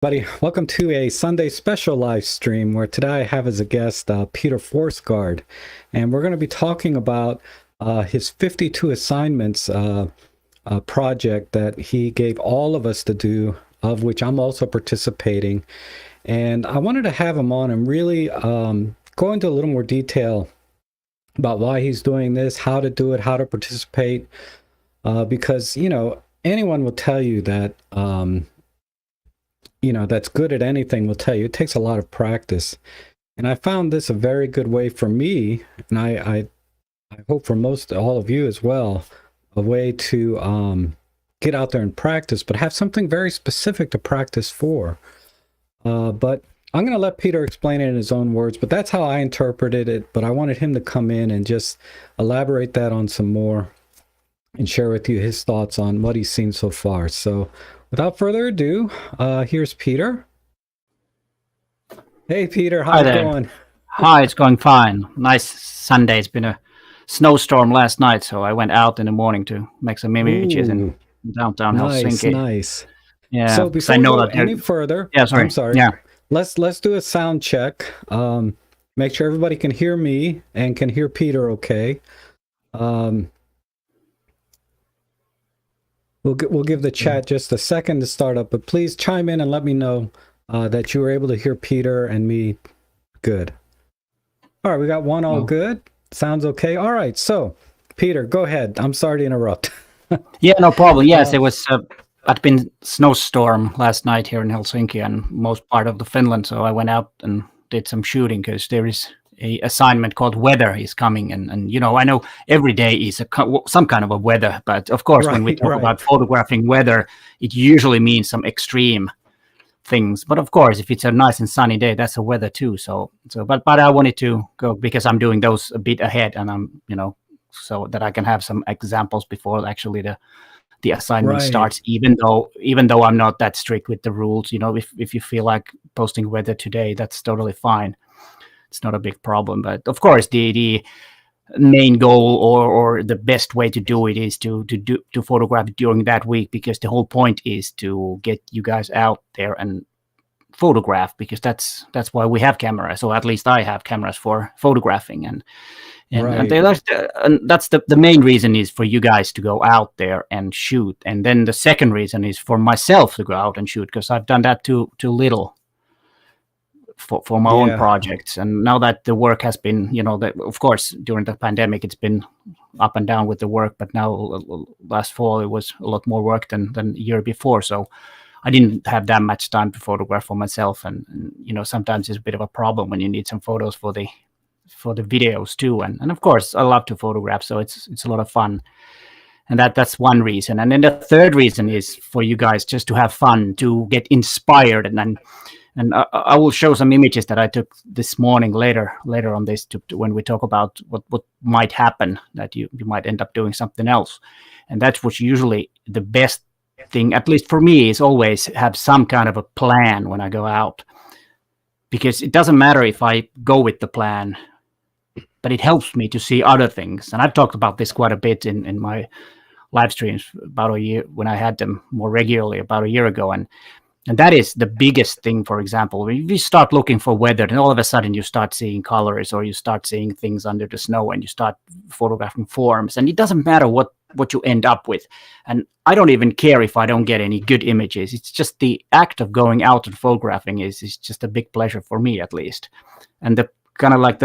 Buddy, welcome to a Sunday special live stream where today I have as a guest Peter Forsgard, and we're going to be talking about his 52 assignments project that he gave all of us to do, of which I'm also participating. And I wanted to have him on and really go into a little more detail about why he's doing this, how to do it, how to participate, because, anyone will tell you that that's good at anything will tell you it takes a lot of practice. And I found this a very good way for me, and I hope for all of you as well, a way to get out there and practice, but have something very specific to practice for. But I'm going to let Peter explain it in his own words, but that's how I interpreted it. But I wanted him to come in and just elaborate that on some more and share with you his thoughts on what he's seen so far. So without further ado, here's Peter. Hey, Peter, how's it going? Hi, it's going fine. Nice Sunday. It's been a snowstorm last night, so I went out in the morning to make some images in downtown Helsinki. Nice. Yeah. So before we go any further, sorry. I'm sorry. Yeah. Let's do a sound check. Make sure everybody can hear me and can hear Peter okay. We'll give the chat just a second to start up, but please chime in and let me know that you were able to hear Peter and me good. All right, we got one all good. Sounds okay. All right, so Peter, go ahead. I'm sorry to interrupt. Yeah, no problem. Yes, it was. Had been snowstorm last night here in Helsinki and most part of the Finland, so I went out and did some shooting because there is a assignment called weather is coming, and I know every day is some kind of a weather, but of course when we talk about photographing weather, it usually means some extreme things. But of course, if it's a nice and sunny day, that's a weather too. But I wanted to go because I'm doing those a bit ahead, and I'm so that I can have some examples before actually the assignment starts, even though I'm not that strict with the rules. If you feel like posting weather today, that's totally fine. It's not a big problem. But of course, the main goal or the best way to do it is to photograph during that week, because the whole point is to get you guys out there and photograph, because that's why we have cameras, or at least I have cameras for photographing, and that's the main reason is for you guys to go out there and shoot. And then the second reason is for myself to go out and shoot, because I've done that too little for my own projects. And now that the work has been, of course, during the pandemic, it's been up and down with the work, but now last fall, it was a lot more work than the year before. So I didn't have that much time to photograph for myself. And sometimes it's a bit of a problem when you need some photos for the videos too. And of course, I love to photograph, so it's a lot of fun. And that's one reason. And then the third reason is for you guys just to have fun, to get inspired. And I will show some images that I took this morning later on this to when we talk about what might happen, that you might end up doing something else. And that's what's usually the best thing, at least for me, is always have some kind of a plan when I go out, because it doesn't matter if I go with the plan, but it helps me to see other things. And I've talked about this quite a bit in my live streams about a year, when I had them more regularly about a year ago. And that is the biggest thing. For example, when you start looking for weather, and all of a sudden you start seeing colors, or you start seeing things under the snow, and you start photographing forms, and it doesn't matter what you end up with. And I don't even care if I don't get any good images. It's just the act of going out and photographing is just a big pleasure for me, at least. And the kind of like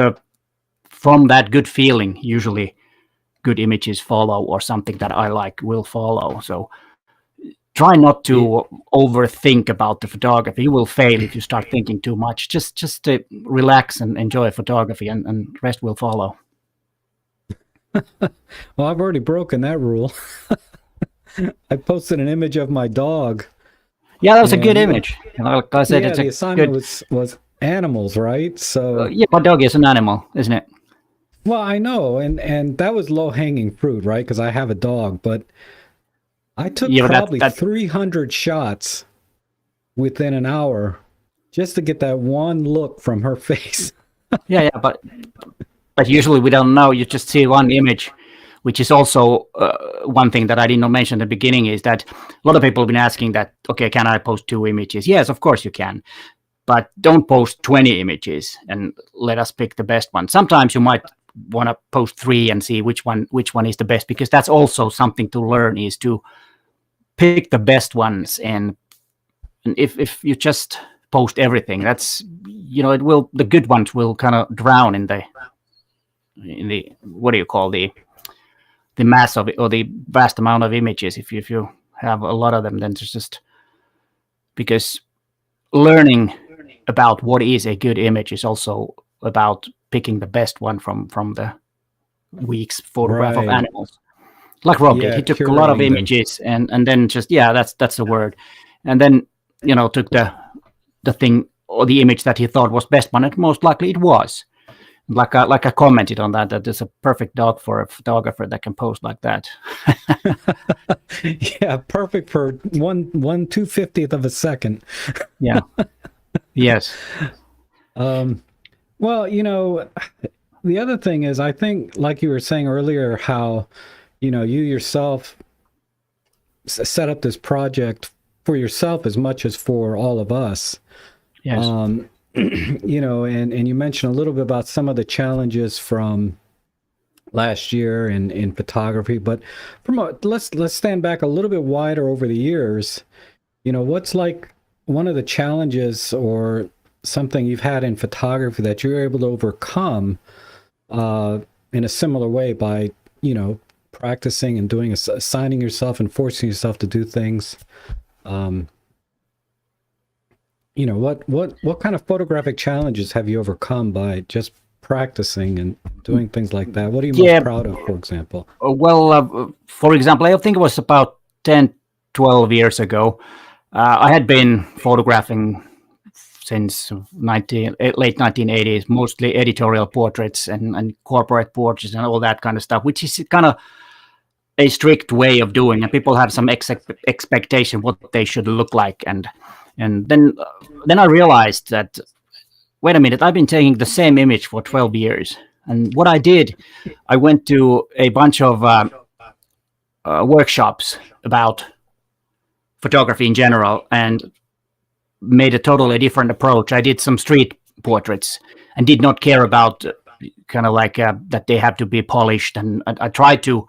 from that good feeling, usually good images follow, or something that I like will follow. So try not to overthink about the photography. You will fail if you start thinking too much. Just to relax and enjoy photography, and rest will follow. Well, I've already broken that rule. I posted an image of my dog. Yeah, that was a good image. Like I said, the assignment was animals, right? So my dog is an animal, isn't it? Well, I know, and that was low-hanging fruit, right? Because I have a dog, but I took probably 300 shots within an hour just to get that one look from her face. yeah, but usually we don't know. You just see one image which is also one thing that I did not mention at the beginning, is that a lot of people have been asking that, okay, can I post 2 images? Yes, of course you can. But don't post 20 images and let us pick the best one. Sometimes you might want to post 3 and see which one is the best, because that's also something to learn, is to pick the best ones. And if you just post everything, that's, the good ones will kind of drown in the what do you call, the mass of it, or the vast amount of images. If you have a lot of them, then it's just, because learning about what is a good image is also about picking the best one from the week's photograph of animals. Like Rob did. He took a lot of images and then just, that's the word. And then, took the thing or the image that he thought was best one, and most likely it was. Like I commented on that there's a perfect dog for a photographer that can post like that. Yeah, perfect for 1/250th of a second. Yeah. Yes. Well, the other thing is, I think, like you were saying earlier, how, you yourself set up this project for yourself as much as for all of us. Yes. And you mentioned a little bit about some of the challenges from last year in photography, but let's stand back a little bit wider over the years. What's like one of the challenges or something you've had in photography that you're able to overcome in a similar way by, practicing and assigning yourself and forcing yourself to do things? What kind of photographic challenges have you overcome by just practicing and doing things like that? What are you most proud of, for example? Well, for example, I think it was about 10, 12 years ago. I had been photographing since late 1980s, mostly editorial portraits and corporate portraits and all that kind of stuff, which is kind of a strict way of doing, and people have some expectation what they should look like. And then I realized that, wait a minute, I've been taking the same image for 12 years. And what I did, I went to a bunch of workshops about photography in general and made a totally different approach. I did some street portraits and did not care about kind of like that they have to be polished. And I tried to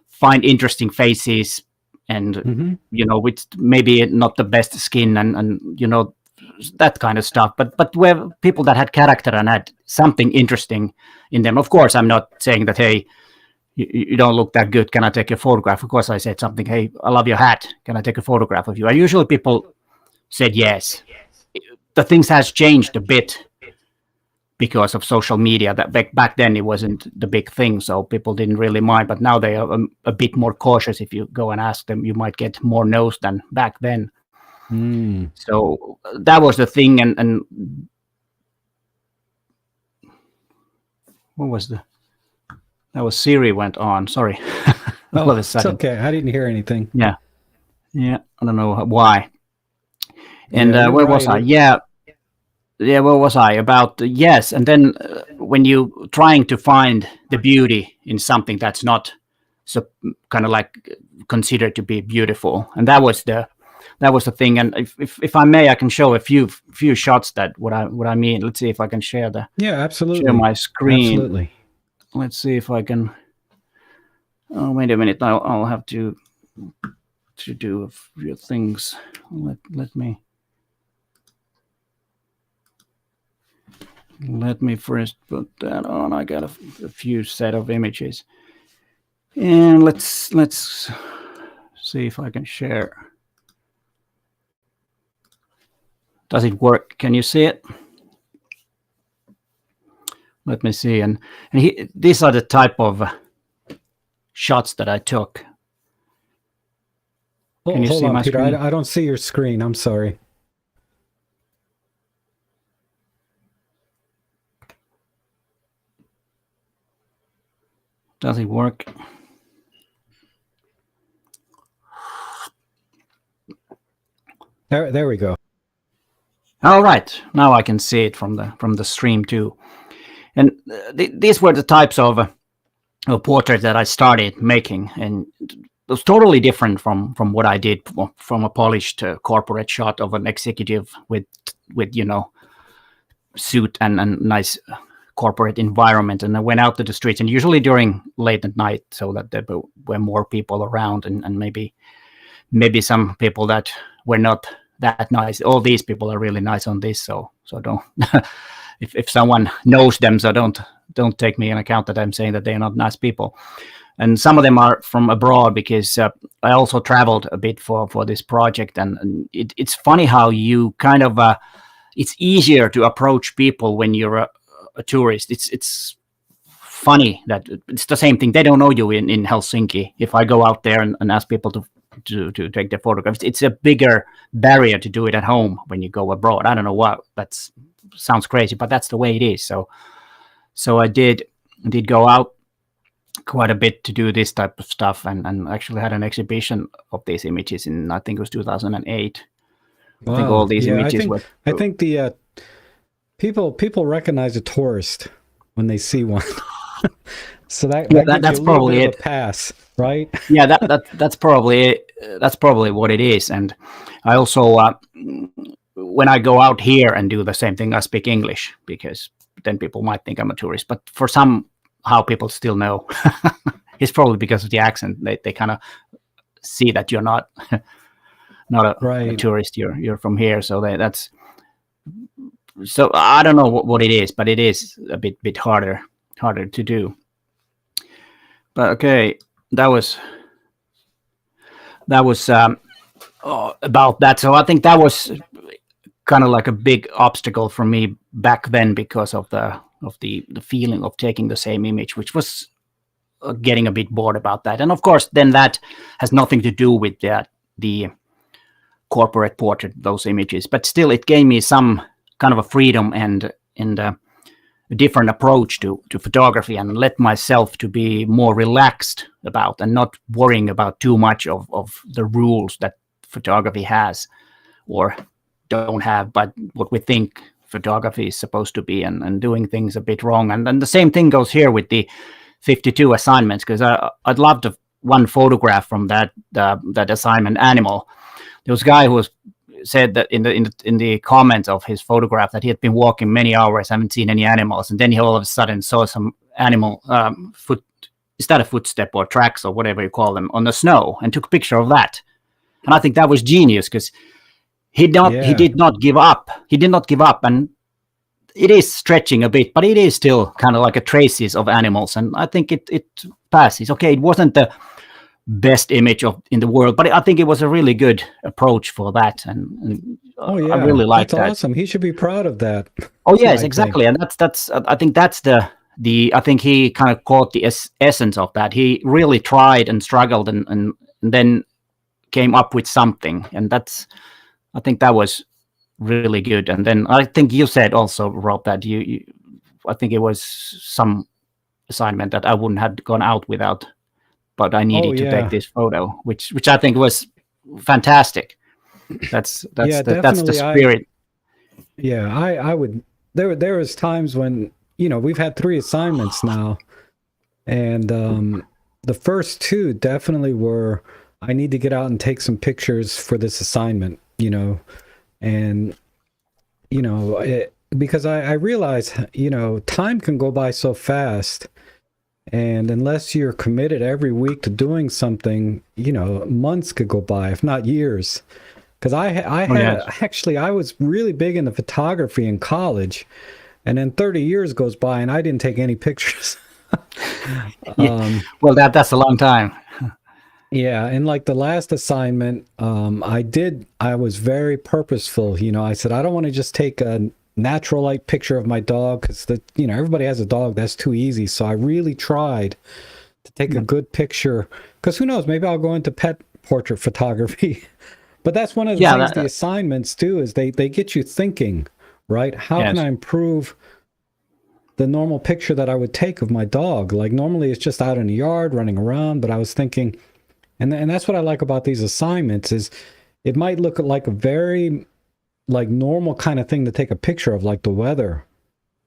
find interesting faces and, with maybe not the best skin and that kind of stuff. But where people that had character and had something interesting in them. Of course, I'm not saying that, hey, you don't look that good, can I take a photograph? Of course, I said something, hey, I love your hat, can I take a photograph of you? And usually people said yes. The things has changed a bit because of social media. That back then it wasn't the big thing, so people didn't really mind. But now they are a bit more cautious. If you go and ask them, you might get more no's than back then. So that was the thing. And what was that was Siri went on. Sorry. Oh, it's okay. I didn't hear anything. Yeah. I don't know why. And where was I? Yeah, where was I? About yes. And then when you trying to find the beauty in something that's not so kind of like considered to be beautiful, and that was the thing. And if I may, I can show a few shots that what I mean. Let's see if I can share absolutely, share my screen. Absolutely. Let's see if I can. Oh, wait a minute. I'll have to do a few things. Let me first put that on. I got a few set of images, and let's see if I can share. Does it work? Can you see it? Let me see. And these are the type of shots that I took. Can you see my Peter? I don't see your screen. I'm sorry. Does it work? There we go. All right, now I can see it from the stream too. And these were the types of a portrait that I started making, and it was totally different from what I did from a polished corporate shot of an executive with suit and nice corporate environment. And I went out to the streets, and usually during late at night, so that there were more people around, and maybe some people that were not that nice. All these people are really nice on this, so don't if someone knows them, so don't take me in account that I'm saying that they're not nice people. And some of them are from abroad, because I also traveled a bit for this project, and it's funny how you kind of it's easier to approach people when you're a tourist. It's funny that it's the same thing. They don't know you in Helsinki. If I go out there and ask people to take their photographs, it's a bigger barrier to do it at home when you go abroad. I don't know what, that sounds crazy, but that's the way it is. So I did go out quite a bit to do this type of stuff, and actually had an exhibition of these images in, I think it was 2008. Wow. I think all these images were. I think the people recognize a tourist when they see one. So that that's probably it. A pass, right? Yeah, that's probably what it is. And I also when I go out here and do the same thing, I speak English, because then people might think I'm a tourist. But for somehow people still know. It's probably because of the accent. They kind of see that you're not a tourist. You're from here. So that's. So I don't know what it is, but it is a bit harder to do. But okay, that was about that. So I think that was kind of like a big obstacle for me back then, because of the feeling of taking the same image, which was getting a bit bored about that. And of course, then that has nothing to do with the corporate portrait, those images, but still it gave me some kind of a freedom and a different approach to photography, and let myself to be more relaxed about, and not worrying about too much of the rules that photography has or don't have, but what we think photography is supposed to be, and doing things a bit wrong. And then the same thing goes here with the 52 assignments, because I'd love to one photograph from that assignment, animal. There was a guy who said that in the comments of his photograph that he had been walking many hours, haven't seen any animals, and then he all of a sudden saw some animal foot. Is that a footstep or tracks or whatever you call them on the snow, and took a picture of that. And I think that was genius, because he did not give up. He did not give up, and it is stretching a bit, but it is still kind of like a traces of animals, and I think it passes. Okay, it wasn't the best image in the world, but I think it was a really good approach for that, and I really like that. That's awesome. He should be proud of that. Oh yes, exactly, and that's I think that's the I think he kind of caught the essence of that. He really tried and struggled, and then came up with something, and I think that was really good. And then I think you said also, Rob, that you I think it was some assignment that I wouldn't have gone out without, but I needed to take this photo, which I think was fantastic. That's the spirit. I would. There was times when, we've had 3 assignments now, and the first 2 definitely were, I need to get out and take some pictures for this assignment, and because I realize, time can go by so fast. And unless you're committed every week to doing something, months could go by, if not years. Because I was really big into photography in college, and then 30 years goes by and I didn't take any pictures. Well, that's a long time. Yeah, and like the last assignment, I was very purposeful. I said, I don't want to just take a natural light picture of my dog, because everybody has a dog. That's too easy. So I really tried to take a good picture, because who knows, maybe I'll go into pet portrait photography. But that's one of the things, the assignments do, is they get you thinking, right? How can I improve the normal picture that I would take of my dog? Like normally it's just out in the yard running around, but I was thinking, and that's what I like about these assignments, is it might look like a very normal kind of thing to take a picture of, like the weather,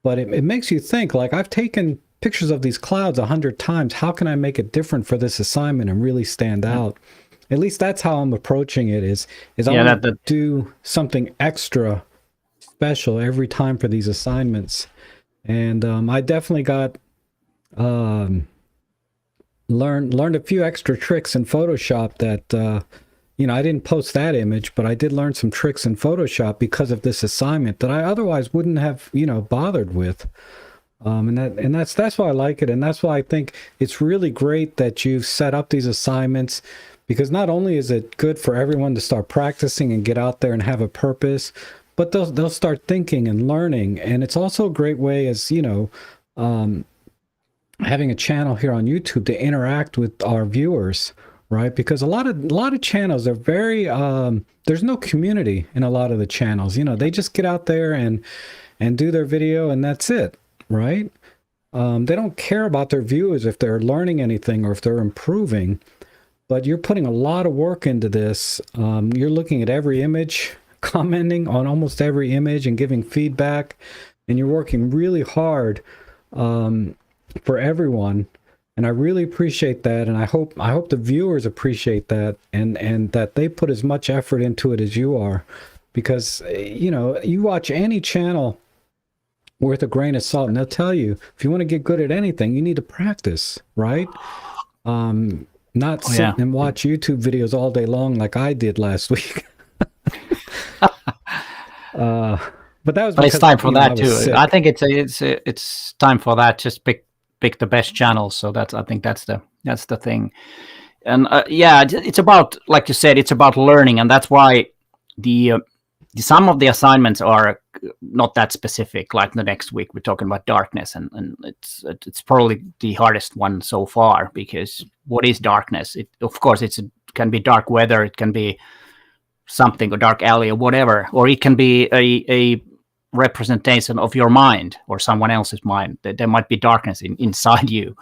but it makes you think. Like I've taken pictures of these clouds 100 times. How can I make it different for this assignment and really stand out? At least that's how I'm approaching it. Is I want to do something extra special every time for these assignments. And I definitely got learned a few extra tricks in Photoshop that I didn't post that image, but I did learn some tricks in Photoshop because of this assignment that I otherwise wouldn't have bothered with. And that's why I like it, and that's why I think it's really great that you've set up these assignments, because not only is it good for everyone to start practicing and get out there and have a purpose, but they'll start thinking and learning. And it's also a great way, as having a channel here on YouTube, to interact with our viewers, right? Because a lot of channels are very there's no community in a lot of the channels. They just get out there and do their video, and that's it, right? They don't care about their viewers if they're learning anything or if they're improving. But you're putting a lot of work into this. You're looking at every image, commenting on almost every image and giving feedback, and you're working really hard for everyone. And I really appreciate that, and I hope the viewers appreciate that, and that they put as much effort into it as you are, because you watch any channel worth a grain of salt, and they'll tell you, if you want to get good at anything, you need to practice, right? Not sit and watch YouTube videos all day long like I did last week. But that was. But it's time for that too. Sick. I think it's time for that. Just pick the best channels. So I think that's the thing. And it's about, like you said, it's about learning, and that's why some of the assignments are not that specific. Like the next week, we're talking about darkness, and it's probably the hardest one so far, because what is darkness? Of course, it can be dark weather, it can be something, a dark alley or whatever, or it can be a representation of your mind or someone else's mind. That there might be darkness inside you,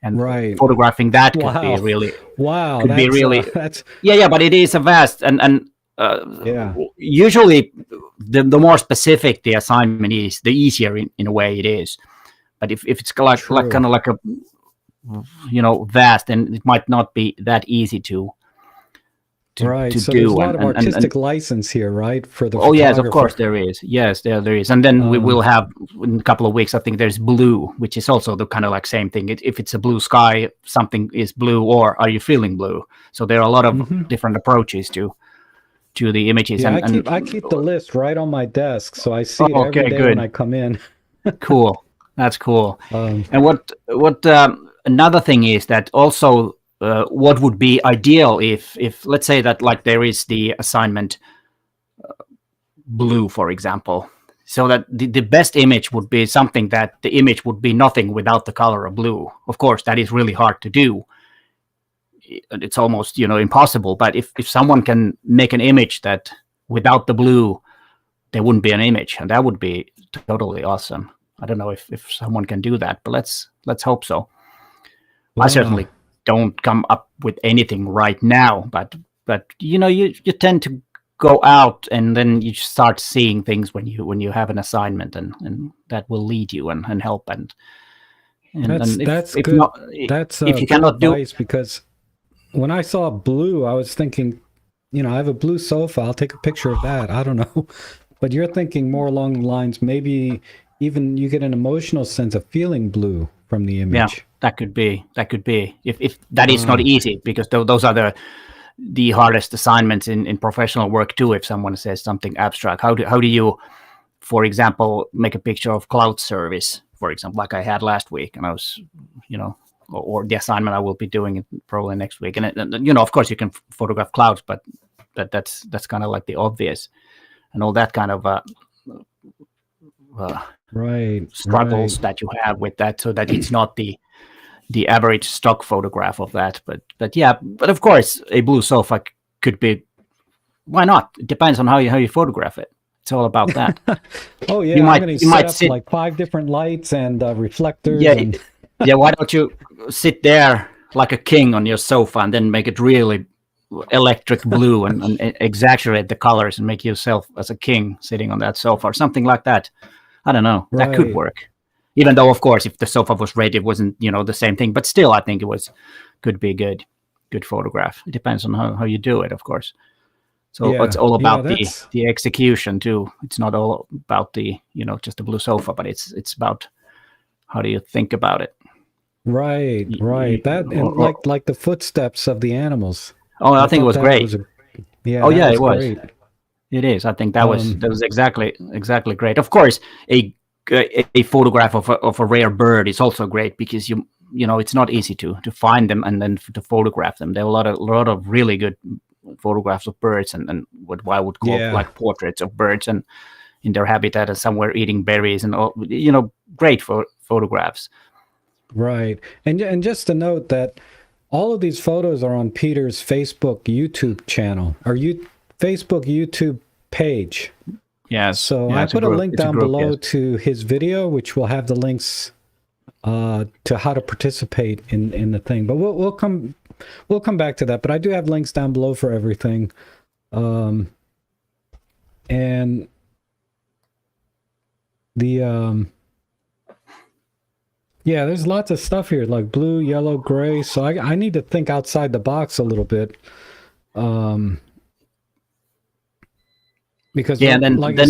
and photographing that could be really that's but it is a vast and usually the more specific the assignment is, the easier in a way it is. But if it's like kind of like a vast, then it might not be that easy to so do. There's a lot of artistic license here, right? For the yes, of course there is. Yes, there is. And then we will have, in a couple of weeks, I think there's blue, which is also the kind of like same thing. If it's a blue sky, something is blue, or are you feeling blue? So there are a lot of different approaches to the images. Yeah, I keep the list right on my desk, so I see it every day when I come in. Cool. That's cool. And what another thing is that also what would be ideal if let's say that like there is the assignment blue, for example, so that the best image would be something that the image would be nothing without the color of blue. Of course, that is really hard to do. It's almost impossible. But if someone can make an image that without the blue there wouldn't be an image, and that would be totally awesome. I don't know if someone can do that, but let's hope so. Wow. I certainly don't come up with anything right now, but you tend to go out and then you start seeing things when you have an assignment, and that will lead you and help and that's good. That's if you cannot do it, because when I saw blue, I was thinking, I have a blue sofa, I'll take a picture of that. I don't know. But you're thinking more along the lines, maybe even you get an emotional sense of feeling blue from the image. Yeah, that could be. If that is not easy, because those are the hardest assignments in professional work too. If someone says something abstract, how do you, for example, make a picture of cloud service, for example, like I had last week, and I was, or the assignment I will be doing it probably next week. And of course you can photograph clouds, but that's kind of like the obvious, and all that kind of struggles that you have with that, so that it's not the average stock photograph of that. But of course a blue sofa could be, why not? It depends on how you photograph it. It's all about that. You might set up like 5 different lights and reflectors. Why don't you sit there like a king on your sofa and then make it really electric blue and exaggerate the colors and make yourself as a king sitting on that sofa or something like that. I don't know. That could work. Even though, of course, if the sofa was red, it wasn't, the same thing. But still, I think could be good photograph. It depends on how you do it, of course. So it's all about the execution too. It's not all about the just the blue sofa, but it's about how do you think about it. Right. That and like the footsteps of the animals. Oh, I think it was great. It was great. It is. I think that was exactly great. Of course, a photograph of a rare bird is also great because it's not easy to find them and then to photograph them. There are a lot of really good photographs of birds and what I would call like portraits of birds and in their habitat and somewhere eating berries and all, great photographs. Right. And just to note that all of these photos are on Peter's Facebook, YouTube channel, or Facebook, YouTube page. Yeah. So I put a link down below to his video, which will have the links to how to participate in the thing. But we'll come back to that. But I do have links down below for everything. And the there's lots of stuff here, like blue, yellow, gray. So I need to think outside the box a little bit. Because then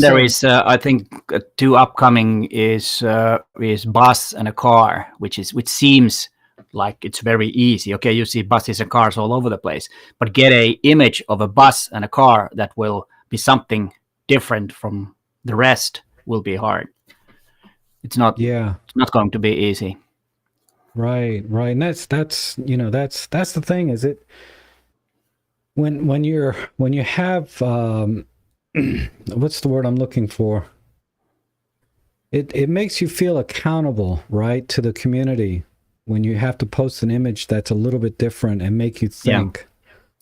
there is I think two upcoming is bus and a car, which seems like it's very easy. Okay, you see buses and cars all over the place, but get a image of a bus and a car that will be something different from the rest will be hard. It's not going to be easy. Right. And that's the thing, is it when you have what's the word I'm looking for? It makes you feel accountable, right, to the community when you have to post an image that's a little bit different and make you think.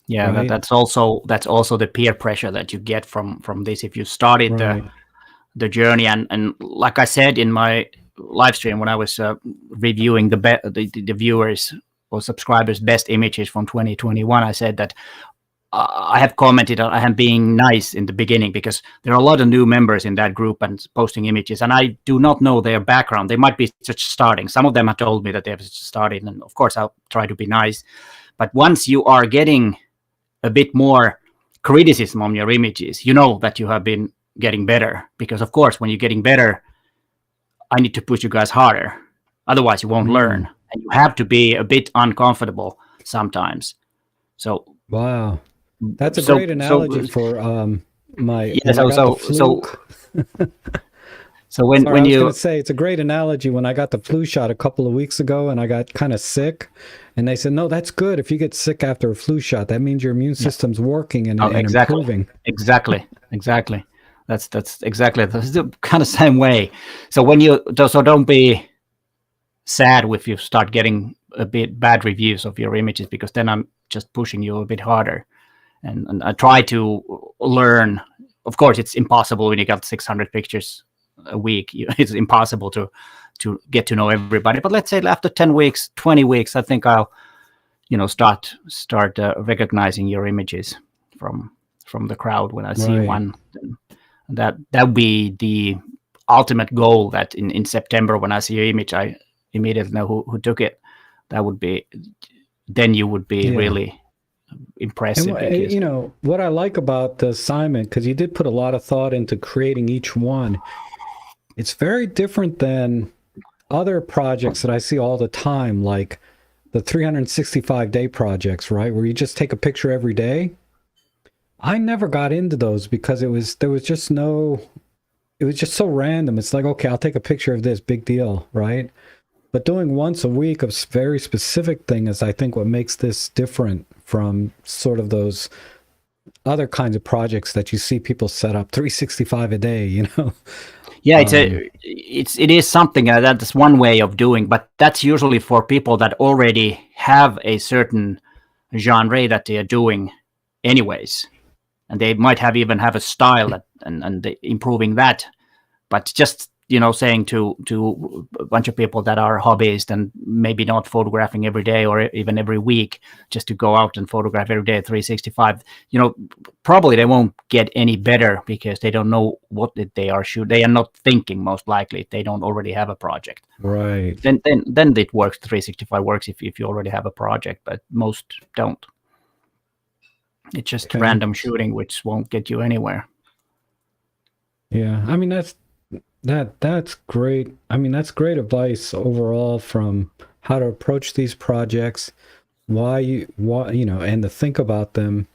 Yeah, right? that's also the peer pressure that you get from this. If you started the journey and like I said in my live stream when I was reviewing the viewers or subscribers' best images from 2021, I said that I have commented I am being nice in the beginning because there are a lot of new members in that group and posting images, and I do not know their background. They might be just starting. Some of them have told me that they have just started, and of course I'll try to be nice. But once you are getting a bit more criticism on your images, you know that you have been getting better, because of course when you're getting better, I need to push you guys harder. Otherwise you won't learn, and you have to be a bit uncomfortable sometimes. So wow. That's a great analogy for my. So when I was you going to say it's a great analogy when I got the flu shot a couple of weeks ago and I got kind of sick, and they said, no, that's good. If you get sick after a flu shot, that means your immune system's working and improving. Exactly. That's exactly the kind of same way. So don't be sad if you start getting a bit bad reviews of your images, because then I'm just pushing you a bit harder. And I try to learn. Of course, it's impossible when you got 600 pictures a week. It's impossible to get to know everybody. But let's say after 10 weeks, 20 weeks, I think I'll, start recognizing your images from the crowd when I see one. That would be the ultimate goal. That in September when I see your image, I immediately know who took it. That would be. Then you would be really impressive. And, what I like about the assignment, because you did put a lot of thought into creating each one, it's very different than other projects that I see all the time, like the 365-day projects, right, where you just take a picture every day. I never got into those because it was just so random. It's like, okay, I'll take a picture of this, big deal, right? But doing once a week of very specific thing is, I think, what makes this different from sort of those other kinds of projects that you see people set up 365 a day, Yeah, it is something that's one way of doing, but that's usually for people that already have a certain genre that they are doing anyways, and they might even have a style and improving that. But just saying to a bunch of people that are hobbyists and maybe not photographing every day or even every week, just to go out and photograph every day at 365, probably they won't get any better because they don't know what they are shooting. They are not thinking, most likely. They don't already have a project. Right. Then it works. 365 works if you already have a project, but most don't. It's just random shooting, which won't get you anywhere. Yeah, I mean that's great. I mean, that's great advice overall from how to approach these projects, why and to think about them,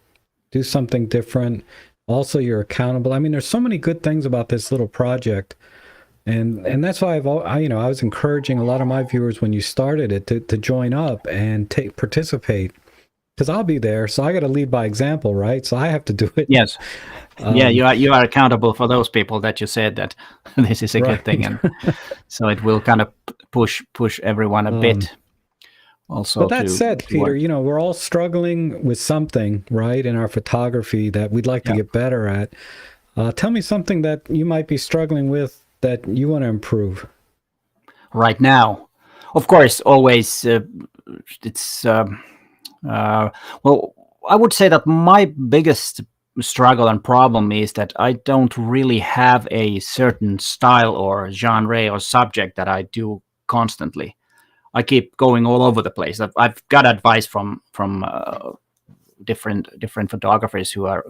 do something different. Also, you're accountable. I mean, there's so many good things about this little project, and that's why I was encouraging a lot of my viewers when you started it to join up and participate, because I'll be there, so I got to lead by example, right? So I have to do it. Yes. You are accountable for those people that you said that this is a good thing, and so it will kind of push everyone a bit. Also, but that said, Peter, we're all struggling with something, right, in our photography that we'd like to get better at. Tell me something that you might be struggling with that you want to improve right now. Of course, always it's well, I would say that my biggest struggle and problem is that I don't really have a certain style or genre or subject that I do constantly. I keep going all over the place. I've got advice from different photographers who are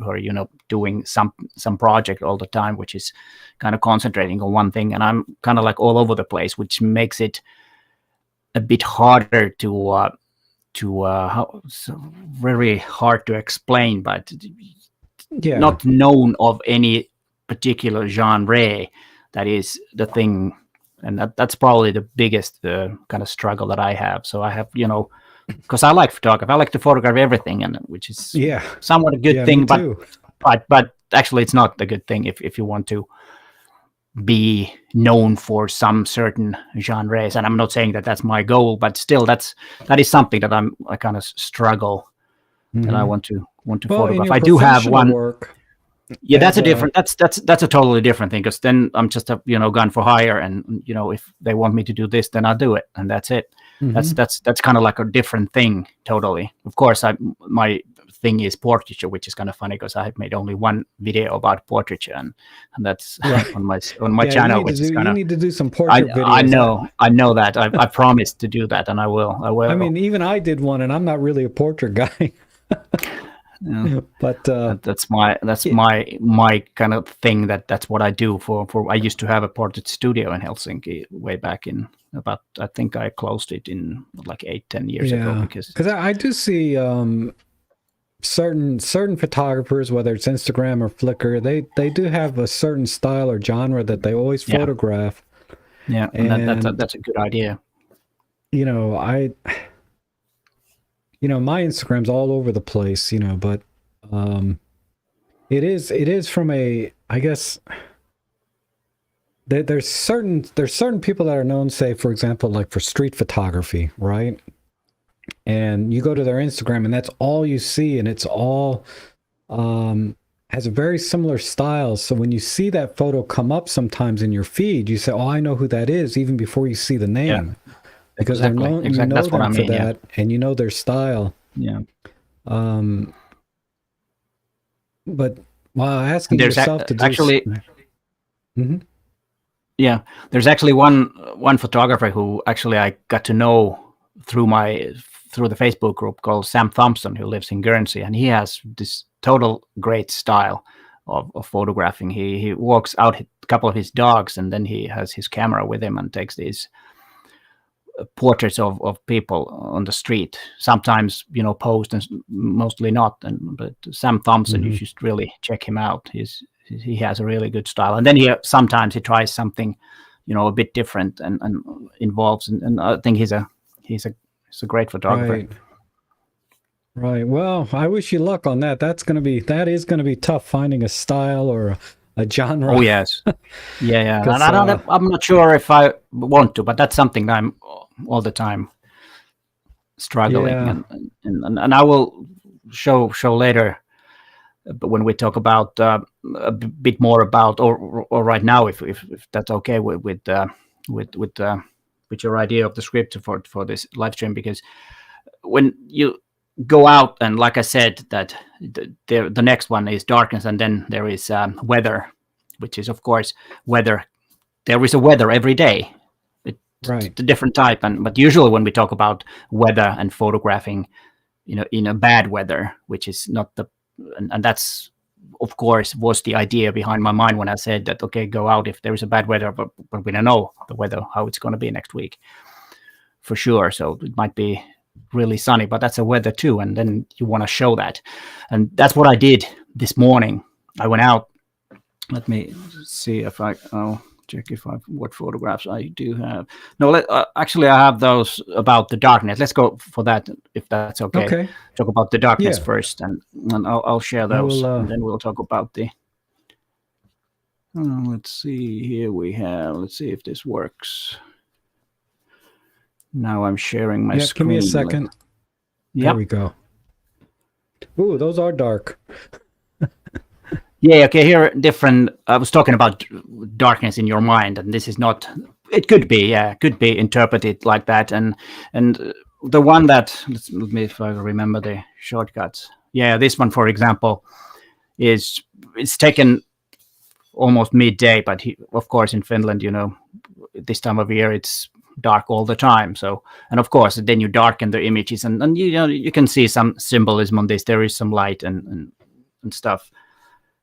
doing some project all the time, which is kind of concentrating on one thing, and I'm kind of like all over the place, which makes it a bit harder to very hard to explain, but not known of any particular genre that is the thing, and that's probably the biggest kind of struggle that I have. So I have, because I like photography, I like to photograph everything, and which is somewhat a good thing, but actually it's not a good thing if you want to be known for some certain genres. And I'm not saying that that's my goal, but still that is something that I kind of struggle that I want to photograph. I do have one work. Yeah, that's a different. That's a totally different thing, because then I'm just a gun for hire, and if they want me to do this, then I'll do it, and that's it. That's kind of like a different thing totally. Of course, my thing is portraiture, which is kind of funny because I have made only one video about portraiture, and that's on my channel. You need to do some portrait videos. I know that. I promised to do that, and I will. I mean, even I did one, and I'm not really a portrait guy. But that's my kind of thing. That's what I do for. I used to have a portrait studio in Helsinki way back in about. I think I closed it in like 8-10 years ago, because I do see certain photographers, whether it's Instagram or Flickr, they do have a certain style or genre that they always photograph. Yeah, and that's a good idea. My Instagram's all over the place, but it is from a, I guess, there's certain people that are known, say, for example, like for street photography, right? And you go to their Instagram and that's all you see, and it's all has a very similar style. So when you see that photo come up sometimes in your feed, you say, oh, I know who that is, even before you see the name. Yeah. Because they're known, you know them for that, and you know their style. Yeah. But while asking yourself to do actually, yeah, there's actually one photographer who actually I got to know through the Facebook group called Sam Thompson, who lives in Guernsey, and he has this total great style of photographing. He walks out a couple of his dogs, and then he has his camera with him and takes these portraits of people on the street, sometimes posed and mostly not. But Sam Thompson, you should really check him out. He has a really good style, and then sometimes he tries something a bit different and involves, and I think he's a great photographer. Right. Well, I wish you luck on that. That is going to be tough, finding a style or a genre. Oh yes. Yeah. And I'm not sure if I want to, but that's something I'm all the time struggling, and I will show later But when we talk about a bit more about, or right now, if that's okay with your idea of the script for this live stream, because when you go out, and like I said, that the next one is darkness, and then there is weather, which is of course weather. There is a weather every day. It's a different type, but usually when we talk about weather and photographing, in a bad weather, which is not and that's of course was the idea behind my mind when I said that, okay, go out if there is a bad weather, but we don't know the weather, how it's going to be next week for sure. So it might be really sunny, but that's a weather too, and then you want to show that, and that's what I did this morning. I went out. Let me see if I'll check what photographs I do have. No, actually I have those about the darkness. Let's go for that, if that's okay. Okay. Talk about the darkness first, and I'll share those, and then we'll talk about the. Let's see. Here we have. Let's see if this works. Now I'm sharing my screen. Give me a second. There we go. Ooh, those are dark. Yeah, okay, here different. I was talking about darkness in your mind, and this is not. It could be, could be interpreted like that, and the one that let me if I remember the shortcuts. Yeah, this one, for example, it's taken almost midday, but of course in Finland, this time of year it's dark all the time. So, and of course, then you darken the images, and you can see some symbolism on this. There is some light and stuff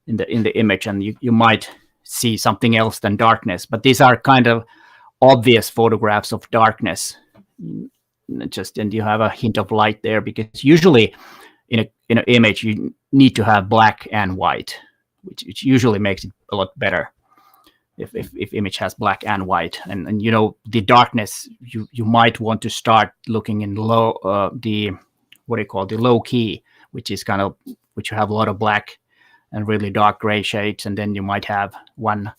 in the image, and you might see something else than darkness, but these are kind of obvious photographs of darkness, and you have a hint of light there, because usually in an image you need to have black and white, which usually makes it a lot better if image has black and white, and the darkness, you might want to start looking in low the low key, which is kind of which you have a lot of black and really dark gray shades, and then you might have one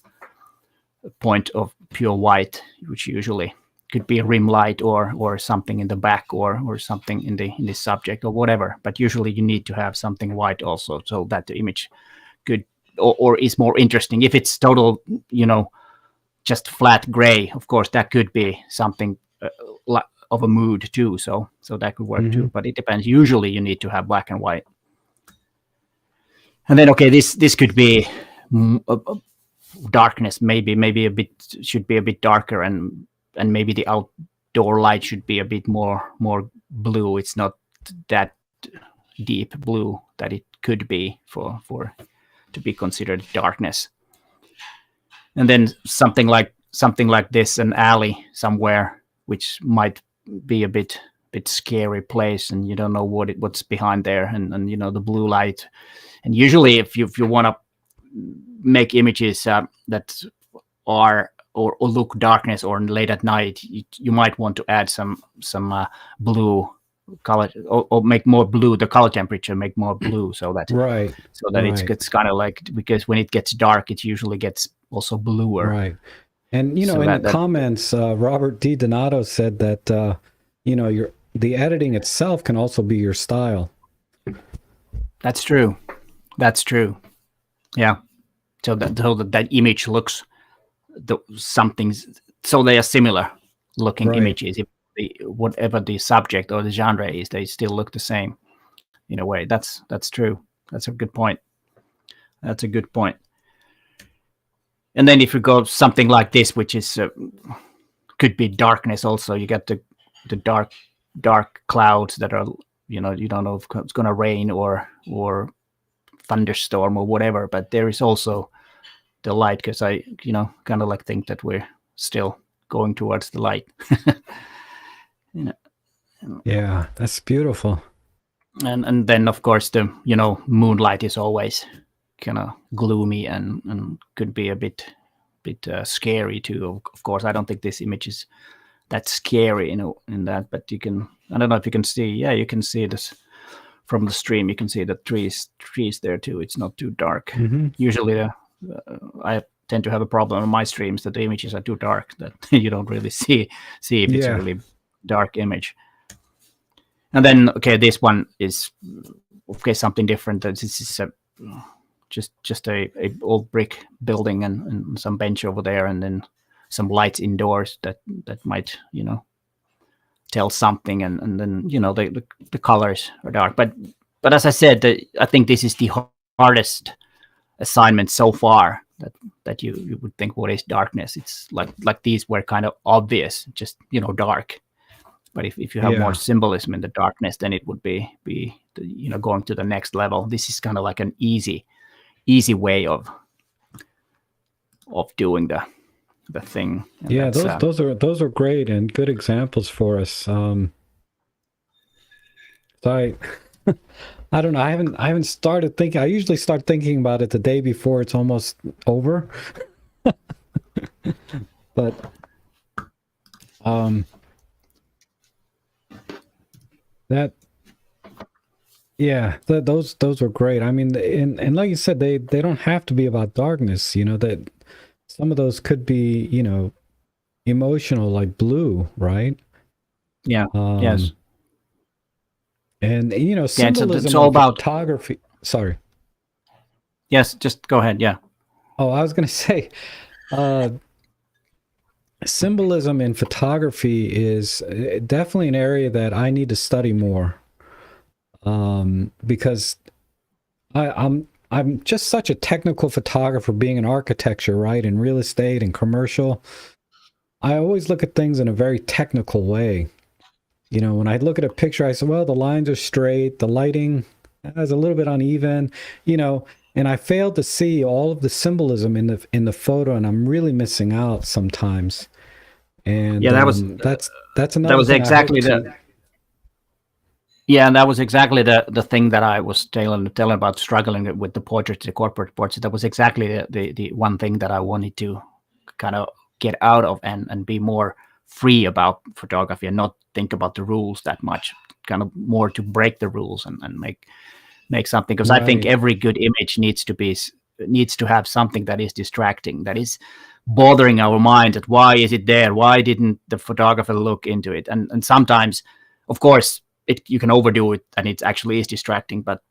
point of pure white, which usually could be a rim light or something in the back or something in the subject or whatever. But usually you need to have something white also, so that the image could or is more interesting. If it's total, just flat gray, of course that could be something of a mood too. So that could work too. But it depends. Usually you need to have black and white. And then, okay, this could be darkness. Maybe a bit should be a bit darker, and maybe the outdoor light should be a bit more blue. It's not that deep blue that it could be for to be considered darkness. And then something like this, an alley somewhere, which might be a bit scary place, and you don't know what's behind there, and the blue light. And usually, if you want to make images that are or look darkness or late at night, you might want to add some blue color, or make more blue. The color temperature make more blue, so that it gets kind of like, because when it gets dark, it usually gets also bluer. Right. And in the comments, Robert D. Donato said that the editing itself can also be your style. That's true. Yeah. So that image looks so they are similar looking images. If whatever the subject or the genre is, they still look the same in a way. That's true. That's a good point. And then if you go something like this, which is could be darkness also, you get the dark clouds that are, you don't know if it's going to rain or thunderstorm or whatever, but there is also the light, because I kind of like think that we're still going towards the light. Yeah, that's beautiful. And then of course the moonlight is always kind of gloomy and could be a bit scary too. Of course, I don't think this image is that scary in that, but I don't know if you can see. Yeah, you can see this from the stream. You can see the trees there too. It's not too dark. Usually I tend to have a problem on my streams that the images are too dark, that you don't really see if it's a really dark image. And then, okay, this one is something different. This is just a old brick building and some bench over there, and then some lights indoors that might tell something, and then the colors are dark. But as I said, I think this is the hardest assignment so far that you would think, what is darkness? It's like these were kind of obvious, just dark. But if you have more symbolism in the darkness, then it would be going to the next level. This is kind of like an easy way of doing the thing. And yeah, those are great and good examples for us. So I don't know. I haven't started thinking. I usually start thinking about it the day before it's almost over. But those were great. I mean, and like you said, they don't have to be about darkness. That some of those could be emotional, like blue, right? Yeah. Yes. And symbolism it's all about photography. Sorry. Yes, just go ahead. Yeah. Oh, I was going to say, symbolism in photography is definitely an area that I need to study more, because I'm just such a technical photographer, being in architecture, right, and real estate and commercial. I always look at things in a very technical way. When I look at a picture, I say, well, the lines are straight, the lighting is a little bit uneven, and I fail to see all of the symbolism in the photo, and I'm really missing out sometimes. And yeah, that's another. That was exactly Yeah, and that was exactly the thing that I was telling about, struggling with the portraits, the corporate portraits. That was exactly the one thing that I wanted to kind of get out of and be more free about photography and not think about the rules that much, kind of more to break the rules and make something. Because I think every good image needs to have something that is distracting, that is bothering our mind. That why is it there? Why didn't the photographer look into it? And sometimes, of course, you can overdo it and it actually is distracting. But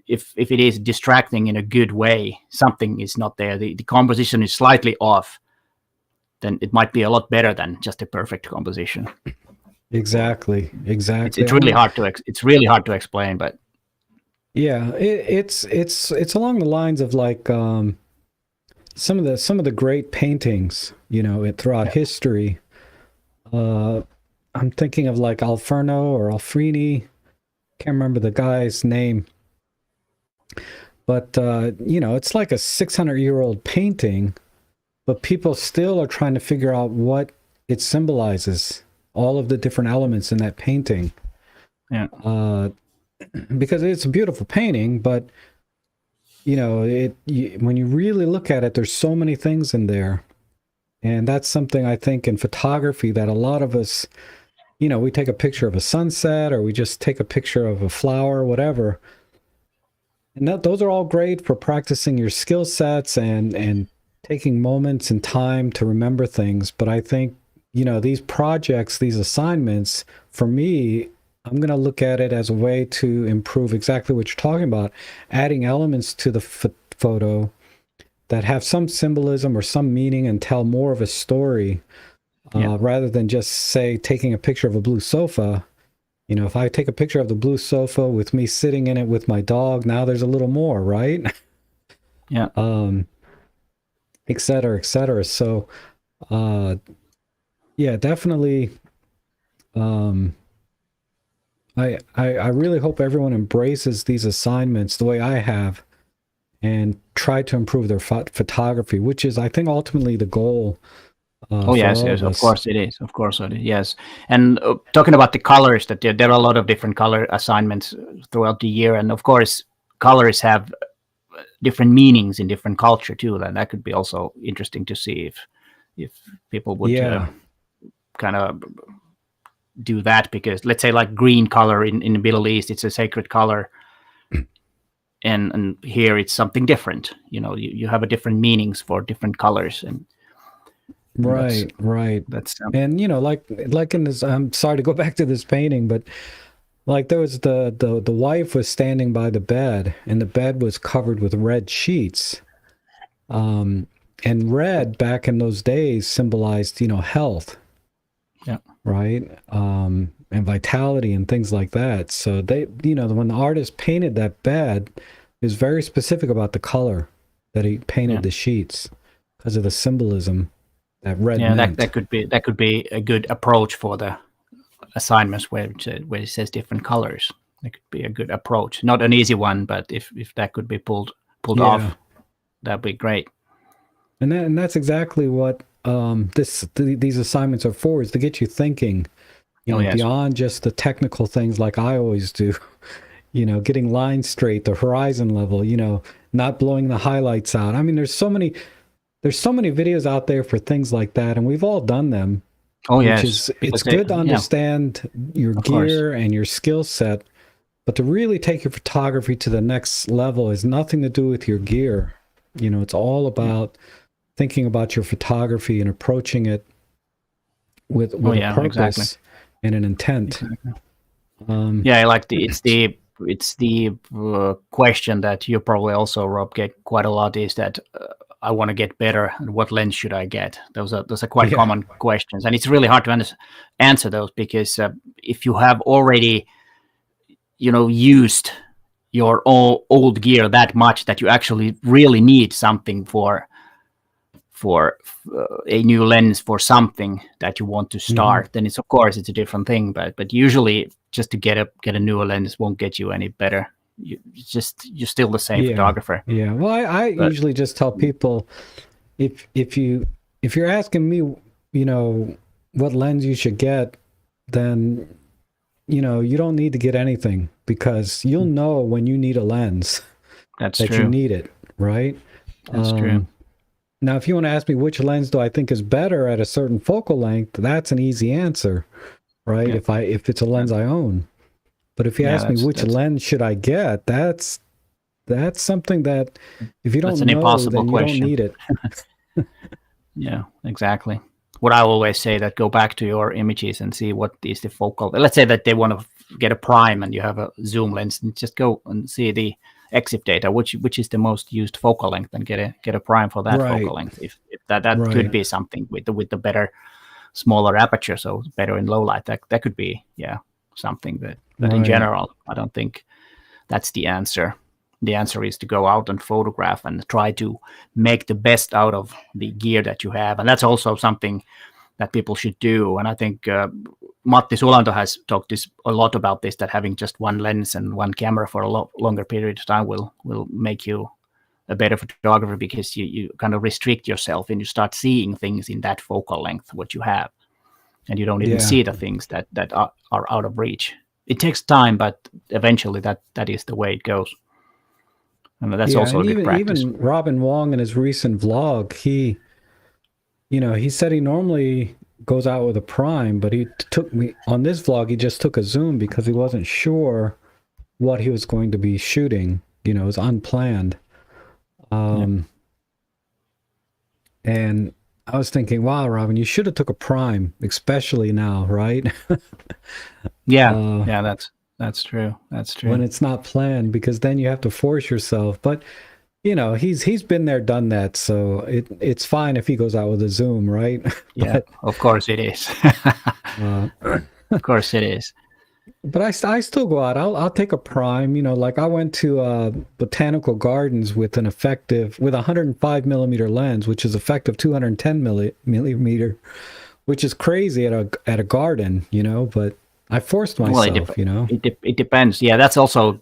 if it is distracting in a good way, something is not there. The composition is slightly off, then it might be a lot better than just a perfect composition. Exactly. It's really hard to explain, but yeah, it's along the lines of like some of the great paintings, throughout history. I'm thinking of like Alferno or Alfrini. Can't remember the guy's name, but it's like a 600-year-old painting. But people still are trying to figure out what it symbolizes, all of the different elements in that painting. Yeah. Because it's a beautiful painting, but when you really look at it, there's so many things in there, and that's something I think in photography that a lot of us, we take a picture of a sunset, or we just take a picture of a flower, whatever, and those are all great for practicing your skill sets and taking moments and time to remember things. But I think, these projects, these assignments, for me, I'm going to look at it as a way to improve exactly what you're talking about, adding elements to the photo that have some symbolism or some meaning and tell more of a story, rather than just, say, taking a picture of a blue sofa. If I take a picture of the blue sofa with me sitting in it with my dog, now there's a little more, right? Yeah. Et cetera, et cetera. So, definitely. I really hope everyone embraces these assignments the way I have, and try to improve their photography, which is, I think, ultimately the goal. Yes, of course it is. Of course it is. Yes, and talking about the colors, that there are a lot of different color assignments throughout the year, and of course, colors have different meanings in different culture too. And that could be also interesting to see if people would kind of do that, because let's say like green color in the Middle East, it's a sacred color, and here it's something different. You have a different meanings for different colors, and right. That's and like in this, I'm sorry to go back to this painting, but Like there was the wife was standing by the bed, and the bed was covered with red sheets. And red back in those days symbolized, health. Yeah. Right. And vitality and things like that. So they, when the artist painted that bed, he was very specific about the color that he painted the sheets because of the symbolism that red meant. that could be a good approach for the assignments where it says different colors. That could be a good approach. Not an easy one, but if that could be pulled off, that'd be great. And that's exactly what these assignments are for, is to get you thinking, beyond just the technical things like I always do, getting lines straight, the horizon level, not blowing the highlights out. I mean, there's so many videos out there for things like that, and we've all done them. Oh, yes. It's good to understand your gear and your skill set, but to really take your photography to the next level is nothing to do with your gear. It's all about thinking about your photography and approaching it with a purpose and an intent. Exactly. It's the question that you probably also, Rob, get quite a lot, is that I want to get better, and what lens should I get? Those are quite common questions, and it's really hard to answer those, because if you have already used your old gear that much that you actually really need something for a new lens for something that you want to start, then it's a different thing. But usually, just to get a newer lens won't get you any better. You're still the same photographer. Yeah. Well, I usually just tell people, if you're asking me, what lens you should get, then you don't need to get anything, because you'll know when you need a lens. That's that true. You need it, right? That's true. Now, if you want to ask me which lens do I think is better at a certain focal length, that's an easy answer, right? Yeah. If it's a lens I own. But if you ask me which lens should I get, that's something that if you don't know, then you don't need it. Yeah, exactly. What I always say, that go back to your images and see what is the focal. Let's say that they want to get a prime and you have a zoom lens, and just go and see the EXIF data, which is the most used focal length, and get a prime for that focal length. If that could be something with the better, smaller aperture, so better in low light. That could be something that. But in general, I don't think that's the answer. The answer is to go out and photograph and try to make the best out of the gear that you have. And that's also something that people should do. And I think Matti Sulanto has talked a lot about this, that having just one lens and one camera for a longer period of time will make you a better photographer, because you kind of restrict yourself and you start seeing things in that focal length, what you have. And you don't even see the things that are out of reach. It takes time, but eventually that is the way it goes. And that's also a good practice. Even Robin Wong, in his recent vlog, he said he normally goes out with a prime, but he took me on this vlog. He just took a zoom because he wasn't sure what he was going to be shooting. It was unplanned. And I was thinking, wow, Robin, you should have took a prime, especially now, right? That's true. That's true. When it's not planned, because then you have to force yourself. But he's been there, done that, so it's fine if he goes out with a zoom, right? Yeah, of course it is. Of course it is. But I still go out. I'll take a prime. Like I went to Botanical Gardens with a 105 millimeter lens, which is effective 210 millimeter, which is crazy at a garden, But I forced myself, It depends. Yeah, that's also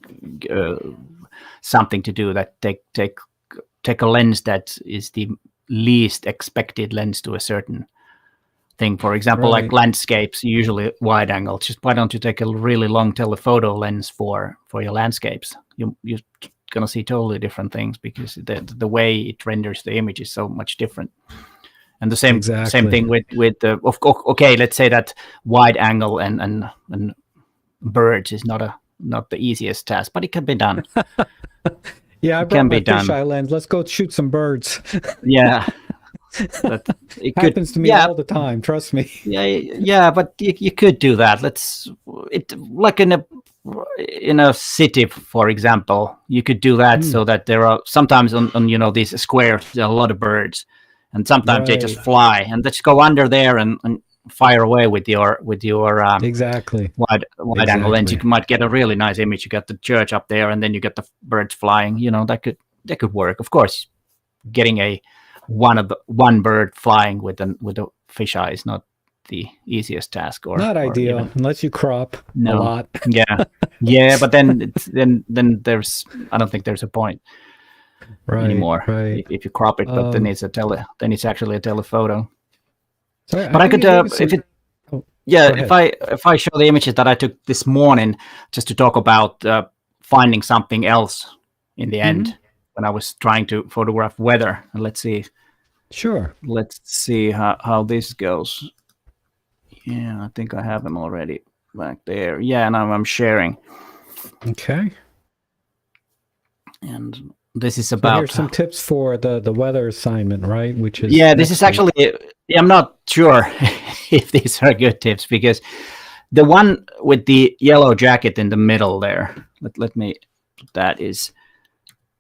something to do. That take a lens that is the least expected lens to a certain thing. For example, like landscapes, usually wide angle. Just why don't you take a really long telephoto lens for your landscapes? You're gonna see totally different things, because the way it renders the image is so much different. And the same thing with let's say that wide angle and birds is not the easiest task, but it can be done. Yeah, I brought my fisheye lens. Let's go shoot some birds. Yeah. But it happens to me all the time, trust me. Yeah, but you could do that. Like in a in a city, for example, you could do that so that there are sometimes on these squares there are a lot of birds, and sometimes they just fly and just go under there and fire away with your exactly wide angle lens. You might get a really nice image. You got the church up there, and then you get the birds flying. That could work. Of course, getting one bird flying with a fisheye is not the easiest task, or not ideal, or unless you crop a lot. yeah, but then there's, I don't think there's a point anymore if you crop it. But then it's actually a telephoto. So but I could if I show the images that I took this morning, just to talk about finding something else in the end when I was trying to photograph weather. And let's see. Sure. Let's see how this goes. Yeah, I think I have them already back there. Yeah, now I'm sharing. Okay. And this is about... here's some tips for the weather assignment, right? Which is... Yeah, this is actually... I'm not sure if these are good tips, because the one with the yellow jacket in the middle there, let me... That is...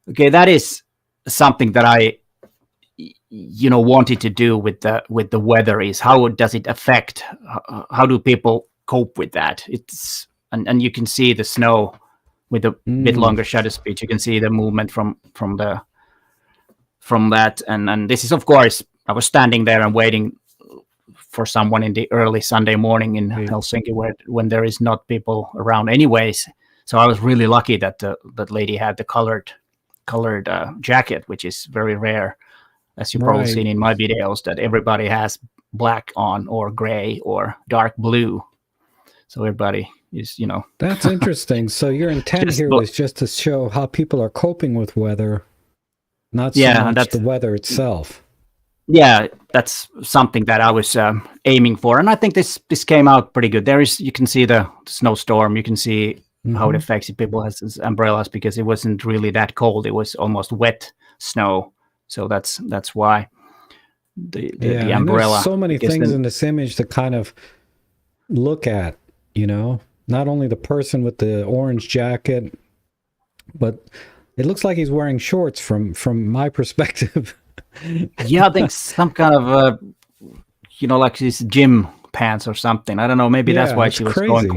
Okay, that is something that I... wanted to do with the weather, is how does it affect, how do people cope with that? It's and you can see the snow with a bit longer shutter speed. You can see the movement from that, and this is, of course, I was standing there and waiting for someone in the early Sunday morning in Helsinki, when there is not people around anyways. So I was really lucky that that lady had the colored jacket, which is very rare. As you've probably seen in my videos, that everybody has black on, or gray, or dark blue. So everybody is, That's interesting. So your intent here was just to show how people are coping with weather, not so much the weather itself. Yeah, that's something that I was aiming for, and I think this came out pretty good. You can see the snowstorm. You can see how it affects people has umbrellas, because it wasn't really that cold. It was almost wet snow. So that's why the umbrella. There's so many things in this image to kind of look at, not only the person with the orange jacket, but it looks like he's wearing shorts from my perspective. Yeah, I think some kind of like these gym pants or something. I don't know. Maybe that's why she was going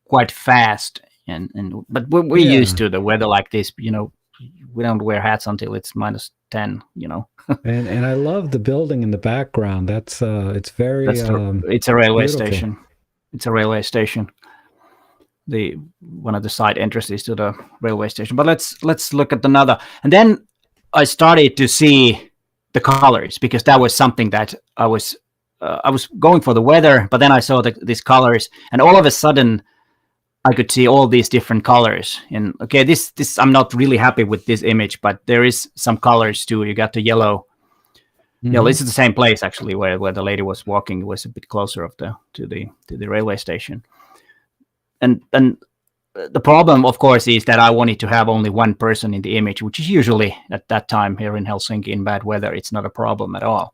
quite fast. But we're used to the weather like this. We don't wear hats until it's -10, and I love the building in the background. It's very it's a railway station. It's a railway station. One of the side entrances to the railway station. But let's look at another. And then I started to see the colors, because that was something that I was going for the weather, but then I saw these colors, and all of a sudden I could see all these different colors. And okay, this I'm not really happy with this image, but there is some colors too. You got the yellow. This is the same place actually where the lady was walking. It was a bit closer to the railway station. And the problem, of course, is that I wanted to have only one person in the image, which is usually at that time here in Helsinki in bad weather, it's not a problem at all,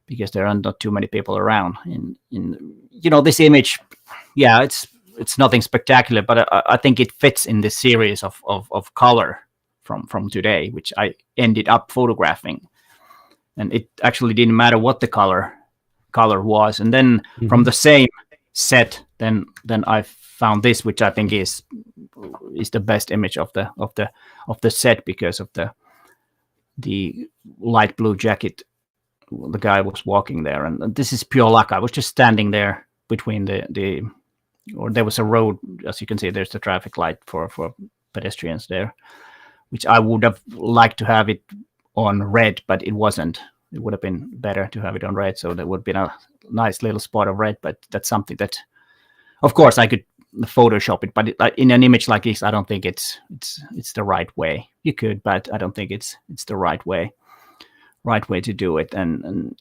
because there are not too many people around. In this image, it's nothing spectacular, but I think it fits in this series of color from today, which I ended up photographing. And it actually didn't matter what the color was. And then from the same set, then I found this, which I think is the best image of the set, because of the light blue jacket. The guy was walking there, and this is pure luck. I was just standing there between there was a road, as you can see. There's the traffic light for pedestrians there, which I would have liked to have it on red, but it wasn't. It would have been better to have it on red, so there would have been a nice little spot of red. But that's something that, of course, I could Photoshop it, but in an image like this, I don't think it's the right way. You could, but I don't think it's the right way to do it. And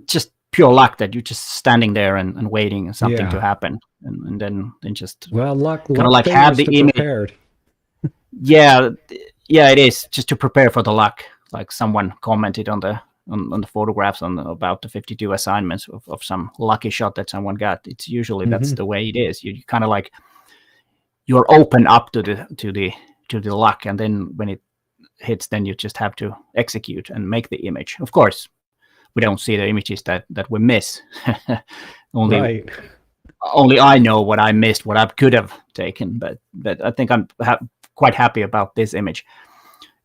just pure luck that you're just standing there and waiting and something to happen, and then just luck kind of like have the image prepared. yeah, it is just to prepare for the luck. Like someone commented on the photographs about the 52 assignments of some lucky shot that someone got. It's usually that's the way it is. You kind of like you're open up to the luck, and then when it hits, then you just have to execute and make the image. Of course, we don't see the images that we miss. Only I know what I missed, what I could have taken, but I think I'm quite happy about this image,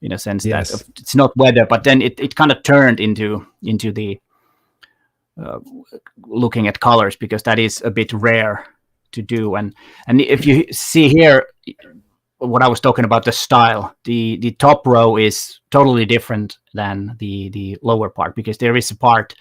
in a sense that it's not weather, but then it kind of turned into the looking at colors, because that is a bit rare to do. And if you see here what I was talking about, the style, the top row is totally different than the lower part, because there is a part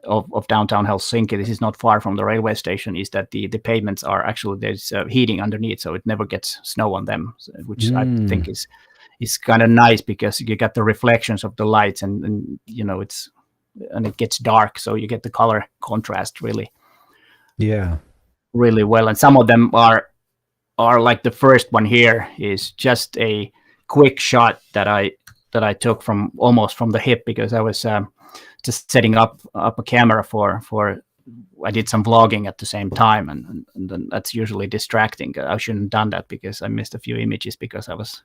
of downtown Helsinki, this is not far from the railway station, is that the pavements are actually, there's heating underneath, so it never gets snow on them, which I think is kind of nice, because you get the reflections of the lights, and you know, it gets dark, so you get the color contrast really well. And some of them are like the first one here is just a quick shot that I took from almost from the hip, because I was just setting up a camera for I did some vlogging at the same time, and then that's usually distracting. I shouldn't have done that, because I missed a few images because I was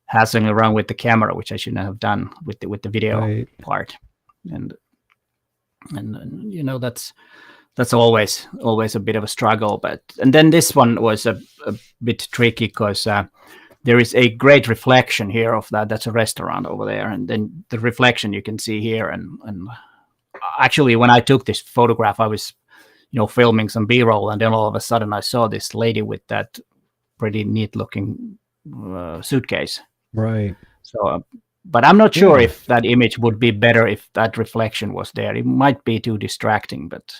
hassling around with the camera, which I shouldn't have done with the video part. And you know, that's always a bit of a struggle. And then this one was a bit tricky, because there is a great reflection here of that. That's a restaurant over there, and then the reflection you can see here. And actually, when I took this photograph, I was, you know, filming some B-roll, and then all of a sudden I saw this lady with that pretty neat-looking suitcase. Right. So, but I'm not sure if that image would be better if that reflection was there. It might be too distracting, but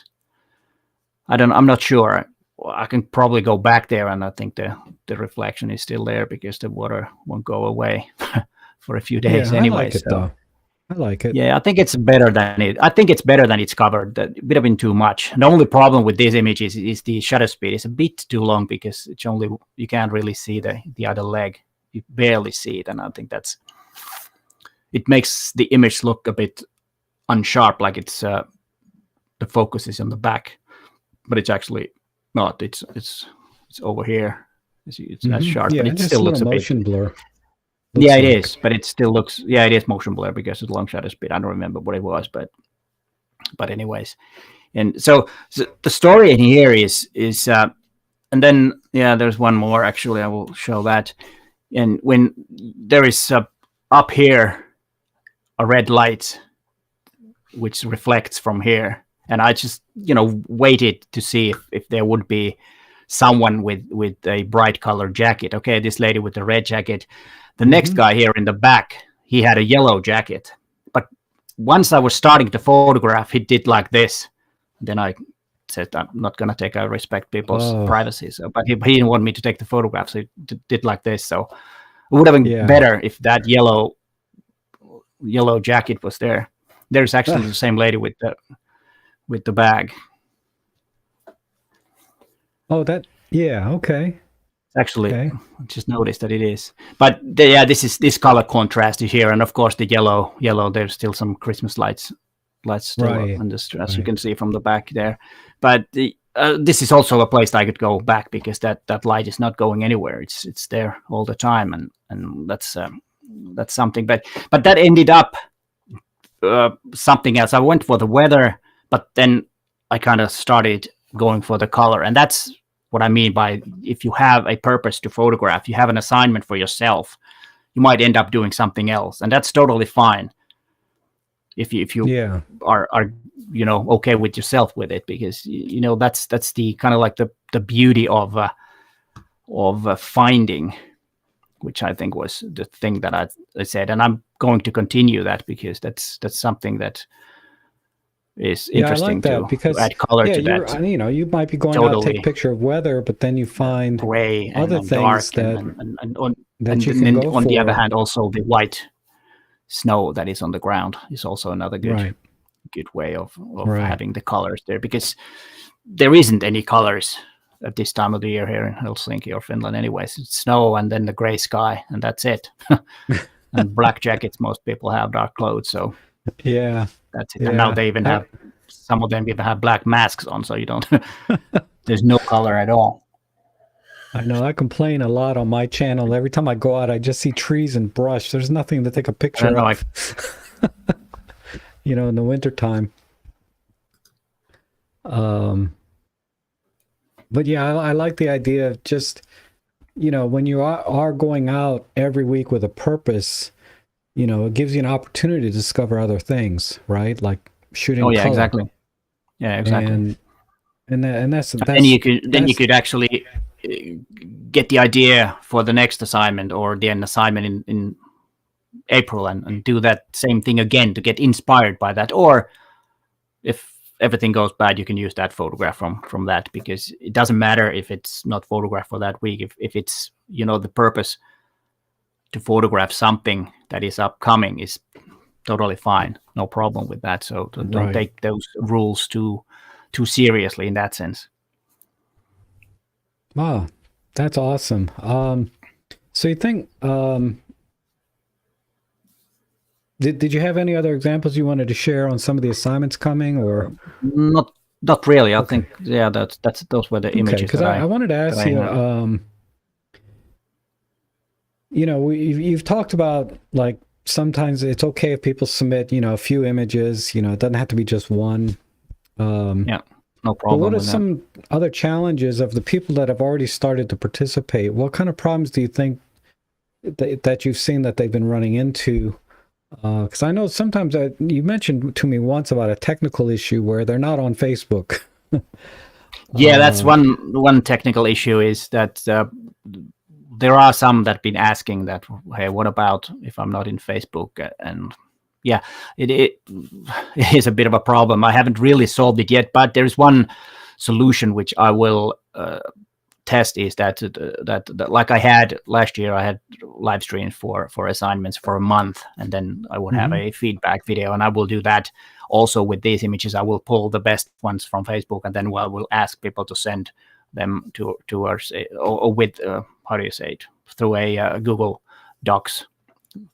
I'm not sure. I can probably go back there, and I think the reflection is still there, because the water won't go away for a few days anyway. I like it, though. I like it. Yeah, I think it's better than it. I think it's better than it's covered. That it would have been too much. The only problem with these images is the shutter speed is a bit too long, because it's only, you can't really see the other leg. You barely see it, and I think it makes the image look a bit unsharp, like it's the focus is on the back, but it's actually not. It's over here. It's not sharp, but it still looks a bit motion blur. Yeah, it is, but it still looks. Yeah, it is motion blur because of the long shutter speed. I don't remember what it was, but anyways, and so the story in here is and then there's one more actually. I will show that. And when there is up here a red light which reflects from here, and I just waited to see if there would be someone with a bright colored jacket. Okay, this lady with the red jacket. The next guy here in the back, he had a yellow jacket. But once I was starting to photograph, he did like this. Then I said, I'm not going to take, I respect people's privacy. So, but he didn't want me to take the photograph, so he did like this. So it would have been better if that yellow jacket was there. There's actually the same lady with the bag. Oh, okay. Actually, I just noticed that it is. But this color contrast is here, and of course the yellow. There's still some Christmas lights still on the as you can see from the back there. But this is also a place I could go back, because that light is not going anywhere. It's there all the time, and that's something. But that ended up something else. I went for the weather, but then I kind of started going for the color, and that's what I mean by, if you have a purpose to photograph, you have an assignment for yourself, you might end up doing something else, and that's totally fine. If you are okay with yourself with it, because that's the kind of like the beauty of finding, which I think was the thing that I said, and I'm going to continue that, because that's something that is interesting. I like that, because add color to that. You might be going out to take a picture of weather, but then you find gray other and things dark on the other hand, also the white snow that is on the ground is also another good way of having the colors there, because there isn't any colors at this time of the year here in Helsinki or Finland anyways. It's snow and then the gray sky, and that's it. And black jackets, most people have dark clothes, so that's it. And now they even have, some of them even have black masks on, so you don't there's no color at all. I know. I complain a lot on my channel. Every time I go out, I just see trees and brush. There's nothing to take a I picture don't know. of. In the wintertime. But yeah, I like the idea of just, when you are going out every week with a purpose, it gives you an opportunity to discover other things, right? Like shooting color. Exactly. Yeah, exactly. And that's then you could actually get the idea for the next assignment or the end assignment in April and do that same thing again to get inspired by that. Or if everything goes bad, you can use that photograph from that, because it doesn't matter if it's not photographed for that week. If it's, the purpose to photograph something that is upcoming is totally fine. No problem with that. So don't take those rules too seriously in that sense. Wow, that's awesome. So you think, did you have any other examples you wanted to share on some of the assignments coming, or not really? I think those were the images. Because I wanted to ask you, you've talked about, like, sometimes it's okay if people submit, a few images. It doesn't have to be just one. No problem. But what are some other challenges of the people that have already started to participate? What kind of problems do you think that you've seen that they've been running into? Because I know sometimes you mentioned to me once about a technical issue where they're not on Facebook. Yeah, that's one technical issue, is that there are some that have been asking that, hey, what about if I'm not in Facebook? And yeah, it is a bit of a problem. I haven't really solved it yet, but there's one solution which I will test, is that like I had last year, I had live streams for assignments for a month, and then I would have a feedback video, and I will do that also with these images. I will pull the best ones from Facebook, and then we'll ask people to send them to us, or with how do you say it, through a Google Docs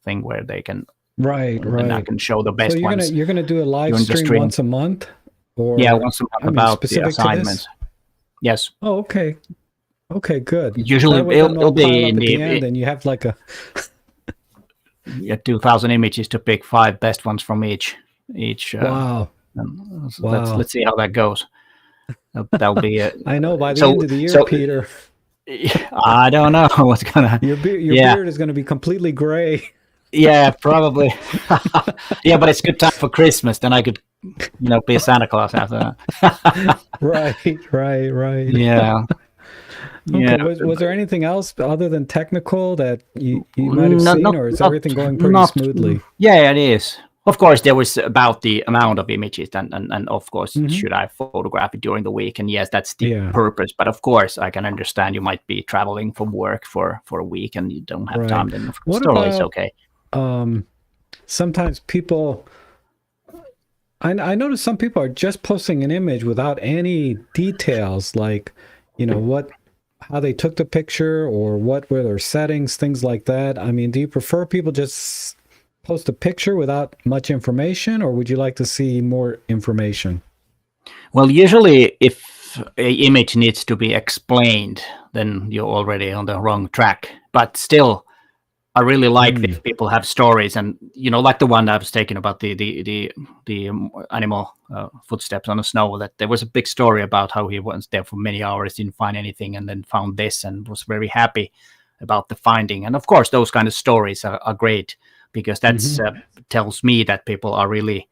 thing where they can and I can show the best ones. So you're gonna do a live stream once a month, or once a month about the assignments. Yes. Oh, okay. Okay, good. Usually it'll be in the end, and you have like 2,000 images to pick 5 best ones from each. Wow. Let's see how that goes. That'll be it. I know, by the end of the year, Peter. I don't know what's gonna. Your beard is going to be completely gray. Yeah, probably. Yeah, but it's good time for Christmas. Then I could, be a Santa Claus after that. Right. Yeah. Okay. Yeah. Was there anything else other than technical that you might have seen, or is everything going pretty smoothly? Yeah, it is. Of course, there was about the amount of images, and of course, should I photograph it during the week? And yes, that's the purpose. But of course, I can understand you might be traveling from work for a week and you don't have time. Then it's okay. Sometimes people, I notice some people are just posting an image without any details, like, how they took the picture, or what were their settings, things like that. I mean, do you prefer people just post a picture without much information, or would you like to see more information? Well, usually if an image needs to be explained, then you're already on the wrong track. But still, I really like if people have stories, and like the one I was taking about the animal footsteps on the snow. That there was a big story about how he was there for many hours, didn't find anything, and then found this, and was very happy about the finding. And of course, those kind of stories are great, because that's tells me that people are really,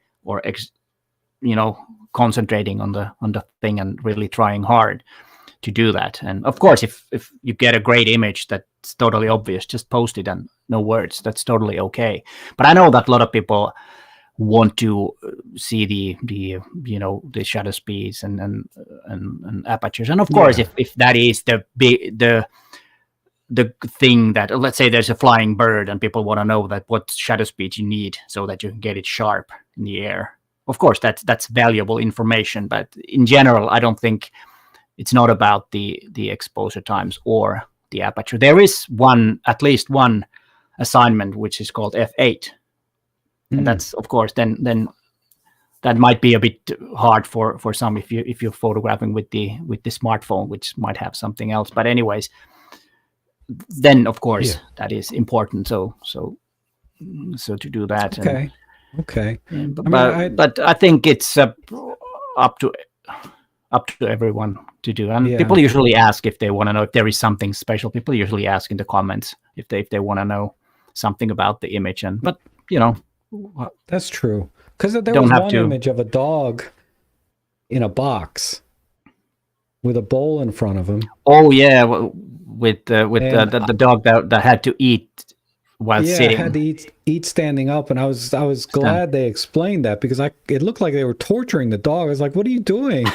concentrating on the thing and really trying hard to do that. And of course, if you get a great image that's totally obvious, just post it and no words. That's totally okay. But I know that a lot of people want to see the shutter speeds and apertures. And of course, if that is the thing that, let's say there's a flying bird and people want to know that what shutter speed you need so that you can get it sharp in the air. Of course, that's valuable information. But in general, I don't think it's not about the exposure times or the aperture. There is at least one assignment which is called f8, and that's, of course, then that might be a bit hard for some if you're photographing with the smartphone, which might have something else. But anyways, then of course that is important. So to do that. Okay. But I think it's up to everyone to do. And people usually ask if they want to know if there is something special. People usually ask in the comments if they want to know something about the image. But that's true, because there was one image of a dog in a box with a bowl in front of him. Oh yeah, with the dog that had to eat while sitting. Had to eat standing up, and I was glad they explained that, because it looked like they were torturing the dog. I was like, "What are you doing?"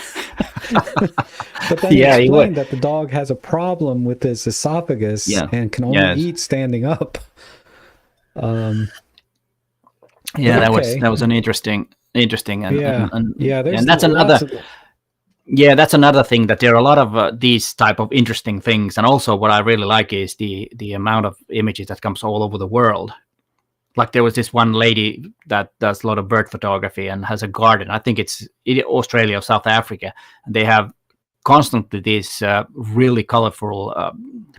But then they explained that the dog has a problem with his esophagus and can only eat standing up. That was an interesting, and that's another. That's another thing, that there are a lot of these type of interesting things. And also what I really like is the amount of images that comes all over the world. Like there was this one lady that does a lot of bird photography and has a garden. I think it's in Australia or South Africa. And they have constantly these really colorful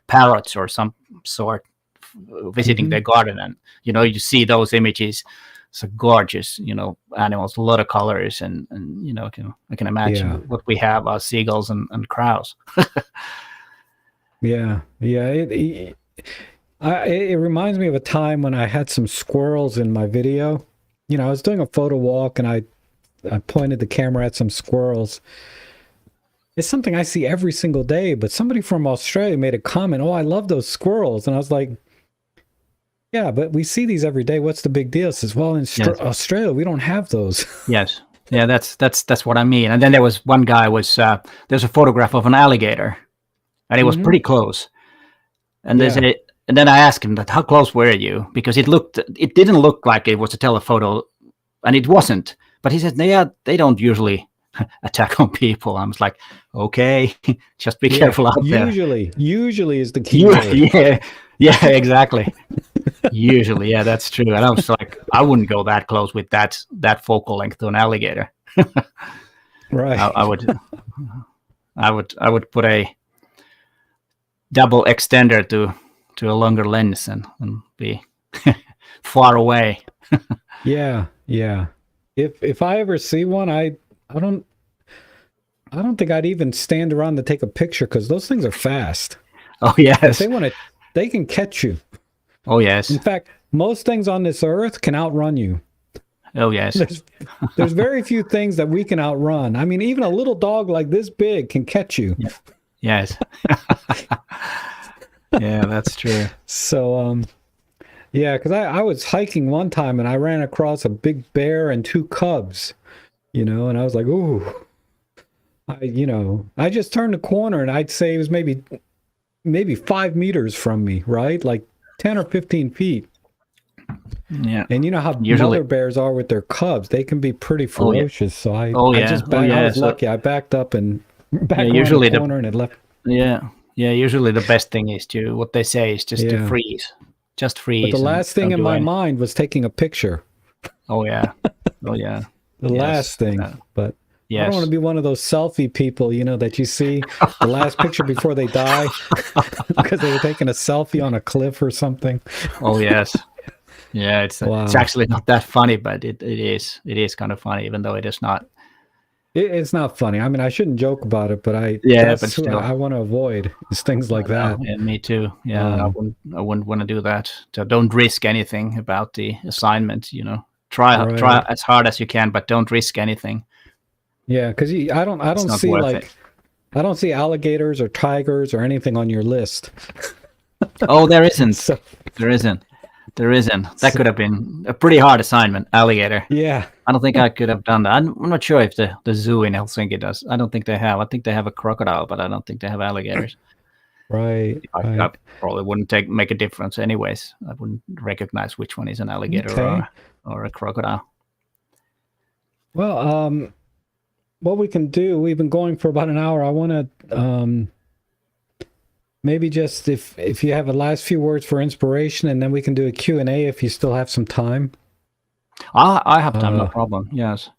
parrots or some sort visiting their garden. And, you see those images. So gorgeous, animals, a lot of colors, and I can imagine what we have are seagulls and crows. It reminds me of a time when I had some squirrels in my video. I was doing a photo walk, and I pointed the camera at some squirrels. It's something I see every single day, but somebody from Australia made a comment, "Oh, I love those squirrels," and I was like, "Yeah, but we see these every day. What's the big deal?" It says, "Well, in Australia, we don't have those." Yes. Yeah, that's what I mean. And then there was one guy there's a photograph of an alligator, and it was pretty close. And and then I asked him that, "How close were you?" Because it didn't look like it was a telephoto, and it wasn't. But he said, they don't usually attack on people. I was like, okay, just be careful out there. Usually is the key word. Yeah, exactly. Usually, that's true. And I was like, I wouldn't go that close with that focal length to an alligator. Right. I would put a double extender to a longer lens and be far away. Yeah. If I ever see one, I don't think I'd even stand around to take a picture, because those things are fast. Oh yes. If they can catch you. Oh yes. In fact, most things on this earth can outrun you. Oh yes. There's very few things that we can outrun. I mean, even a little dog like this big can catch you. Yes. Yeah, that's true. So, because I was hiking one time, and I ran across a big bear and two cubs, and I was like, ooh. I just turned the corner, and I'd say it was maybe 5 meters from me, right? Like 10 or 15 feet. Yeah. And you know how mother bears are with their cubs. They can be pretty ferocious. So I was lucky. I backed up and around the corner and it left. Yeah. Yeah. Usually the best thing is what they say is just to freeze. Just freeze. But the last thing in my mind was taking a picture. Oh, yeah. Oh, yeah. The last thing. But I don't want to be one of those selfie people, that you see the last picture before they die because they were taking a selfie on a cliff or something. Oh, yes. Yeah, it's actually not that funny, but it is kind of funny, even though it is not. It's not funny. I mean, I shouldn't joke about it, but I want to avoid is things like that. Yeah, me too. Yeah, I wouldn't want to do that. So don't risk anything about the assignment. Try as hard as you can, but don't risk anything. Yeah, because I don't see alligators or tigers or anything on your list. Oh, there isn't. There isn't. That could have been a pretty hard assignment, alligator. Yeah. I don't think I could have done that. I'm not sure if the zoo in Helsinki does. I don't think they have. I think they have a crocodile, but I don't think they have alligators. Right. I probably wouldn't make a difference anyways. I wouldn't recognize which one is an alligator or a crocodile. Well, what we can do, we've been going for about an hour. I want to maybe just if you have a last few words for inspiration, and then we can do a Q&A if you still have some time. I have time, no problem. Yes.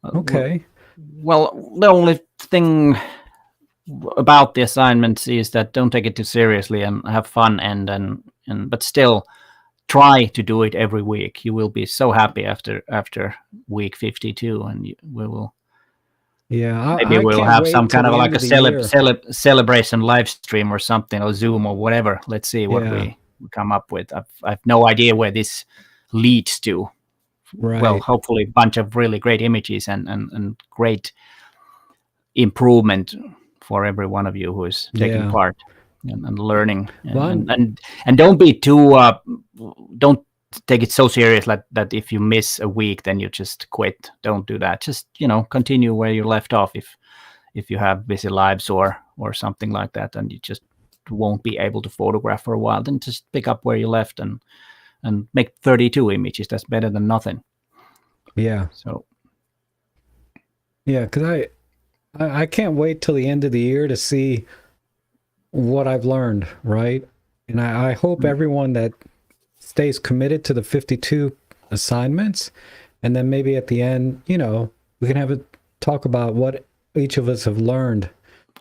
Okay. Well, the only thing about the assignments is that don't take it too seriously and have fun, and but still try to do it every week. You will be so happy after week 52, and we will. Yeah, Maybe I we'll can't have wait some till kind of the like end a of the year. celebration live stream or something, or Zoom or whatever. Let's see what we come up with. I've no idea where this leads to. Right. Well, hopefully a bunch of really great images and great improvement for every one of you who is taking part and learning. And don't be too don't take it so serious that if you miss a week then you just quit. Don't do that. Just continue where you left off if you have busy lives or something like that, and you just won't be able to photograph for a while. Then just pick up where you left and make 32 images. That's better than nothing. Yeah. So yeah, because I can't wait till the end of the year to see what I've learned, right? And I hope everyone that stays committed to the 52 assignments, and then maybe at the end, we can have a talk about what each of us have learned.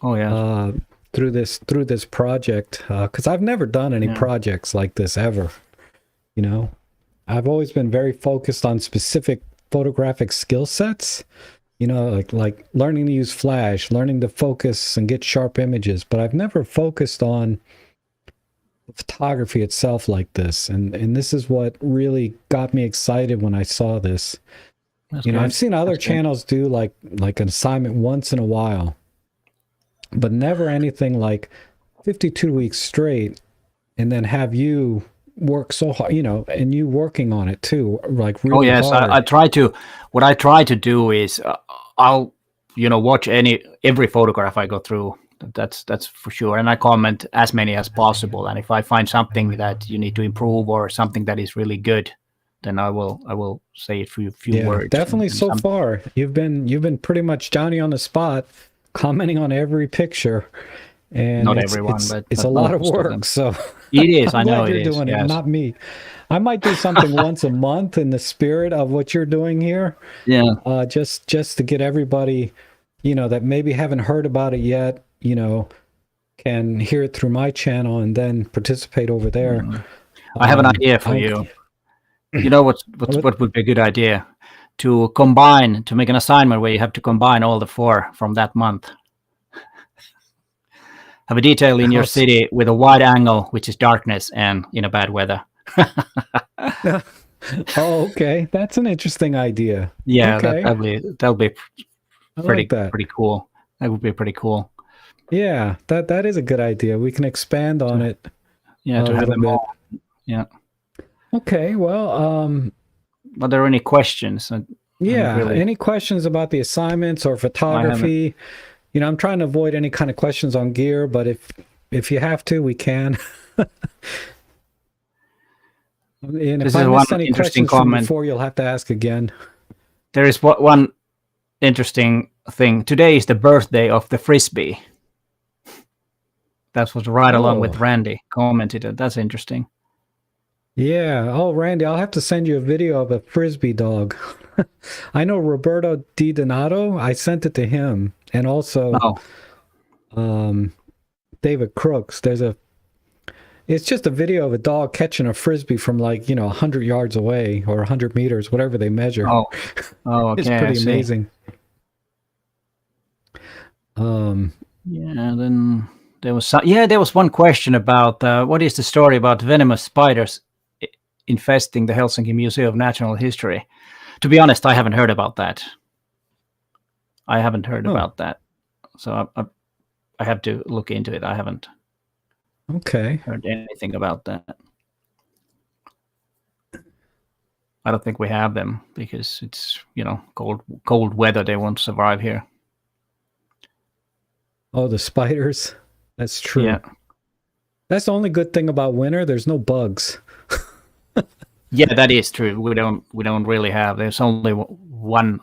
Oh yeah. Through this project, because I've never done any projects like this ever. I've always been very focused on specific photographic skill sets. Like learning to use flash, learning to focus and get sharp images, but I've never focused on photography itself like this. And this is what really got me excited when I saw this. I've seen other channels do like an assignment once in a while, but never anything like 52 weeks straight, and then have you work so hard, and you working on it too, like really hard. What I try to do is I'll watch every photograph I go through. That's for sure, and I comment as many as possible. And if I find something that you need to improve or something that is really good, then I will say a few words. Definitely. So far, you've been pretty much Johnny on the spot, commenting on every picture. And not everyone, but it's a lot of work. So it is. I know you're doing it, not me. I might do something once a month in the spirit of what you're doing here. Yeah. Just to get everybody, that maybe haven't heard about it yet, can hear it through my channel and then participate over there. I have an idea for you. You know what would be a good idea? To make an assignment where you have to combine all the 4 from that month. Have a detail in your city with a wide angle, which is darkness, and in a bad weather. Oh, okay. That's an interesting idea. Yeah, okay. that'll be pretty cool. That would be pretty cool. Yeah, that is a good idea. We can expand on it. Yeah, to have them all. Yeah. Okay. Well, are there any questions? Any questions about the assignments or photography? I'm trying to avoid any kind of questions on gear, but if you have to, we can. And if I missed any questions from before, you'll have to ask again. There is one interesting thing. Today is the birthday of the Frisbee. That was right along with Randy commented. That's interesting. Yeah. Oh, Randy, I'll have to send you a video of a Frisbee dog. I know Roberto Di Donato. I sent it to him, and also David Crooks. It's just a video of a dog catching a Frisbee from 100 yards away or 100 meters, whatever they measure. Oh, okay. It's pretty amazing. Yeah. Then there was one question about what is the story about venomous spiders infesting the Helsinki Museum of Natural History. To be honest, I haven't heard about that. About that. So I have to look into it. I haven't heard anything about that. I don't think we have them because it's, cold weather. They won't survive here. Oh, the spiders. That's true. Yeah. That's the only good thing about winter. There's no bugs. Yeah, that is true. We don't really have. There's only one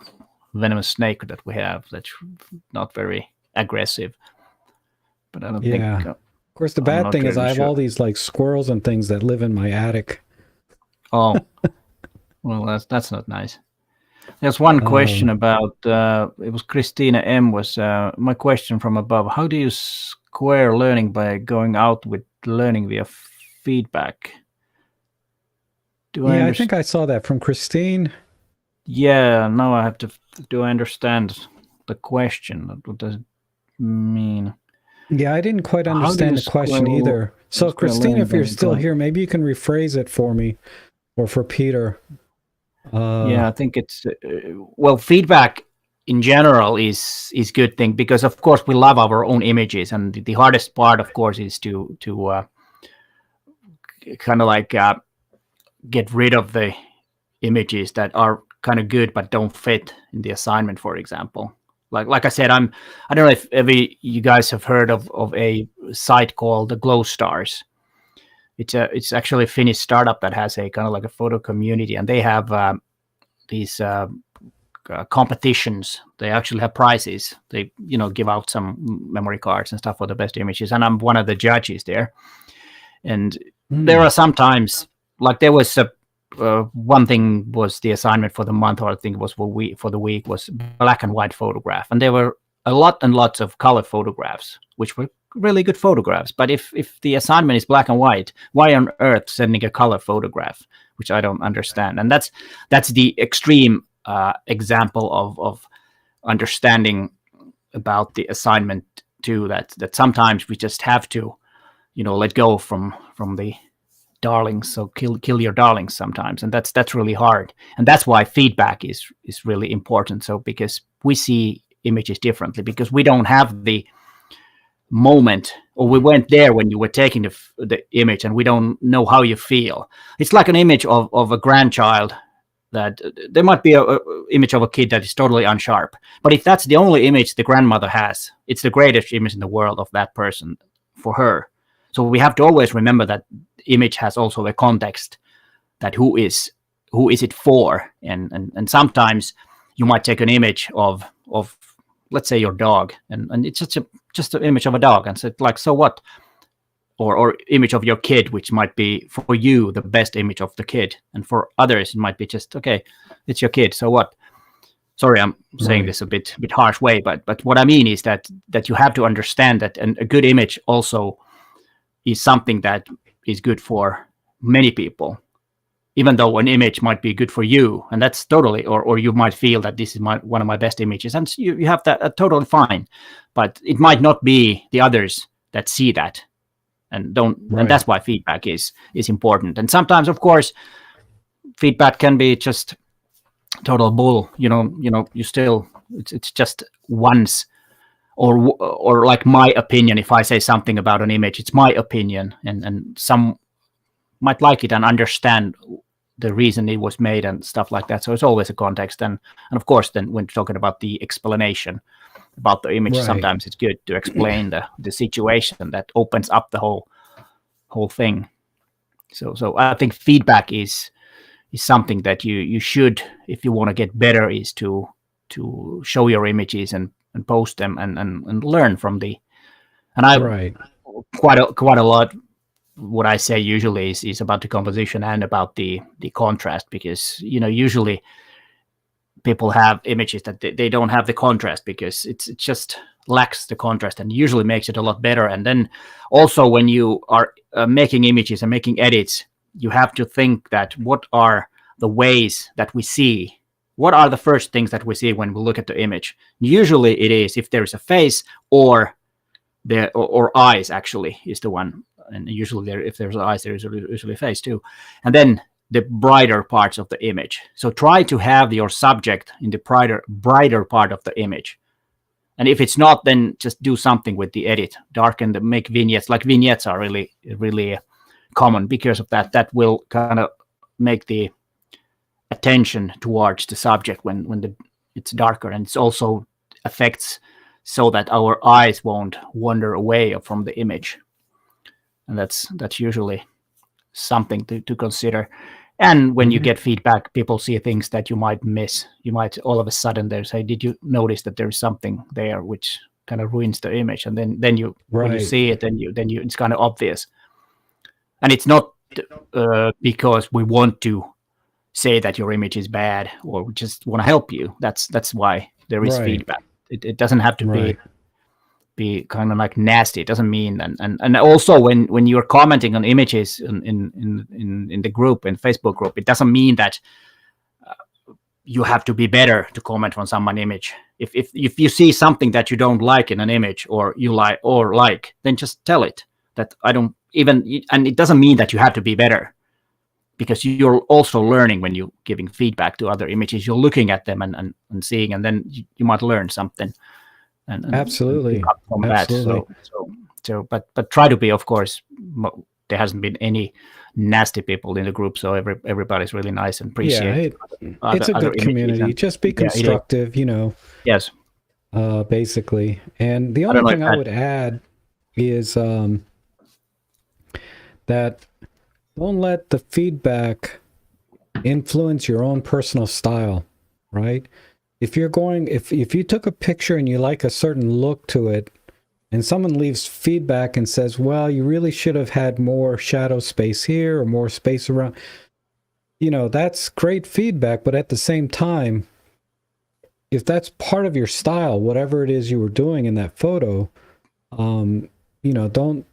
venomous snake that we have that's not very aggressive. But I don't think. Of course, the bad thing is I have all these squirrels and things that live in my attic. Oh, well, that's not nice. There's one question about, it was Christina M. was my question from above. How do you square learning by going out with learning via feedback? I think I saw that from Christine. Yeah, now I have to. Do I understand the question? What does it mean? Yeah, I didn't quite understand the question either. So, Christine, if you're still here, maybe you can rephrase it for me or for Peter. Yeah, I think it's well, feedback in general is good thing, because of course we love our own images, and the hardest part, of course, is to kind of like get rid of the images that are kind of good but don't fit in the assignment, for example. Like I said, I don't know if you guys have heard of a site called the Glow Stars. It's actually a Finnish startup that has a kind of like a photo community, and they have these competitions. They actually have prizes. They give out some memory cards and stuff for the best images, and I'm one of the judges there. And there are sometimes, like there was a one thing was the assignment for the month, or I think it was for the week, was black and white photograph, and there were a lot and lots of color photographs, which were really good photographs. But if the assignment is black and white, why on earth sending a color photograph, which I don't understand? And that's the extreme example of understanding about the assignment too. That sometimes we just have to, let go from the darlings. So kill your darlings sometimes, and that's really hard. And that's why feedback is really important. So because we see images differently, because we don't have the moment, or we weren't there when you were taking the image, and we don't know how you feel. It's like an image of a grandchild, that there might be a image of a kid that is totally unsharp, but if that's the only image the grandmother has, it's the greatest image in the world of that person for her. So we have to always remember that image has also a context, that who is it for, and sometimes you might take an image of let's say your dog, and it's just an image of a dog, and so like, so what? Or image of your kid, which might be for you the best image of the kid, and for others it might be just, okay, it's your kid, so what? Sorry, I'm saying this a bit harsh way, but what I mean is that you have to understand that, and a good image also is something that is good for many people, even though an image might be good for you, and that's totally, or you might feel that this is one of my best images, and you have that, totally fine, but it might not be the others that see that, and don't. And that's why feedback is important. And sometimes, of course, feedback can be just total bull. You still, it's just once. Or like my opinion, if I say something about an image, it's my opinion, and some might like it and understand the reason it was made and stuff like that. So it's always a context, and of course, then when talking about the explanation about the image, sometimes it's good to explain the situation. That opens up the whole thing. So I think feedback is something that you should, if you want to get better, is to show your images and post them and learn from the. And I quite a lot. What I say usually is about the composition and about the contrast, because usually people have images that they don't have the contrast, because it just lacks the contrast, and usually makes it a lot better. And then also when you are making images and making edits, you have to think that what are the ways that we see. What are the first things that we see when we look at the image? Usually it is if there is a face or eyes, actually, is the one. And usually if there's eyes, there is usually a face too. And then the brighter parts of the image. So try to have your subject in the brighter part of the image. And if it's not, then just do something with the edit. Darken them, make vignettes. Like vignettes are really, really common because of that. That will kind of make the attention towards the subject when it's darker, and it also affects so that our eyes won't wander away from the image, and that's usually something to consider. And when you get feedback, people see things that you might miss. You might all of a sudden they say, "Did you notice that there's something there which kind of ruins the image?" And then you when you see it, then you it's kind of obvious, and it's not because we want to say that your image is bad or just want to help you. That's why there is feedback. It doesn't have to be kind of like nasty. It doesn't mean and also when you're commenting on images in the group, in Facebook group, it doesn't mean that you have to be better to comment on someone's image. If you see something that you don't like in an image or you like, then just tell it that I don't even, and it doesn't mean that you have to be better, because you're also learning when you're giving feedback to other images. You're looking at them and seeing, and then you might learn something. And absolutely. And from absolutely. That. But try to be, of course, there hasn't been any nasty people in the group, so everybody's really nice and appreciate. It's a good community. Just be constructive, you know. Yes. Basically, and the only thing I would add is that don't let the feedback influence your own personal style, right? If you're going, if you took a picture and you like a certain look to it, and someone leaves feedback and says, well, you really should have had more shadow space here or more space around, you know, that's great feedback. But at the same time, if that's part of your style, whatever it is you were doing in that photo, you know, don't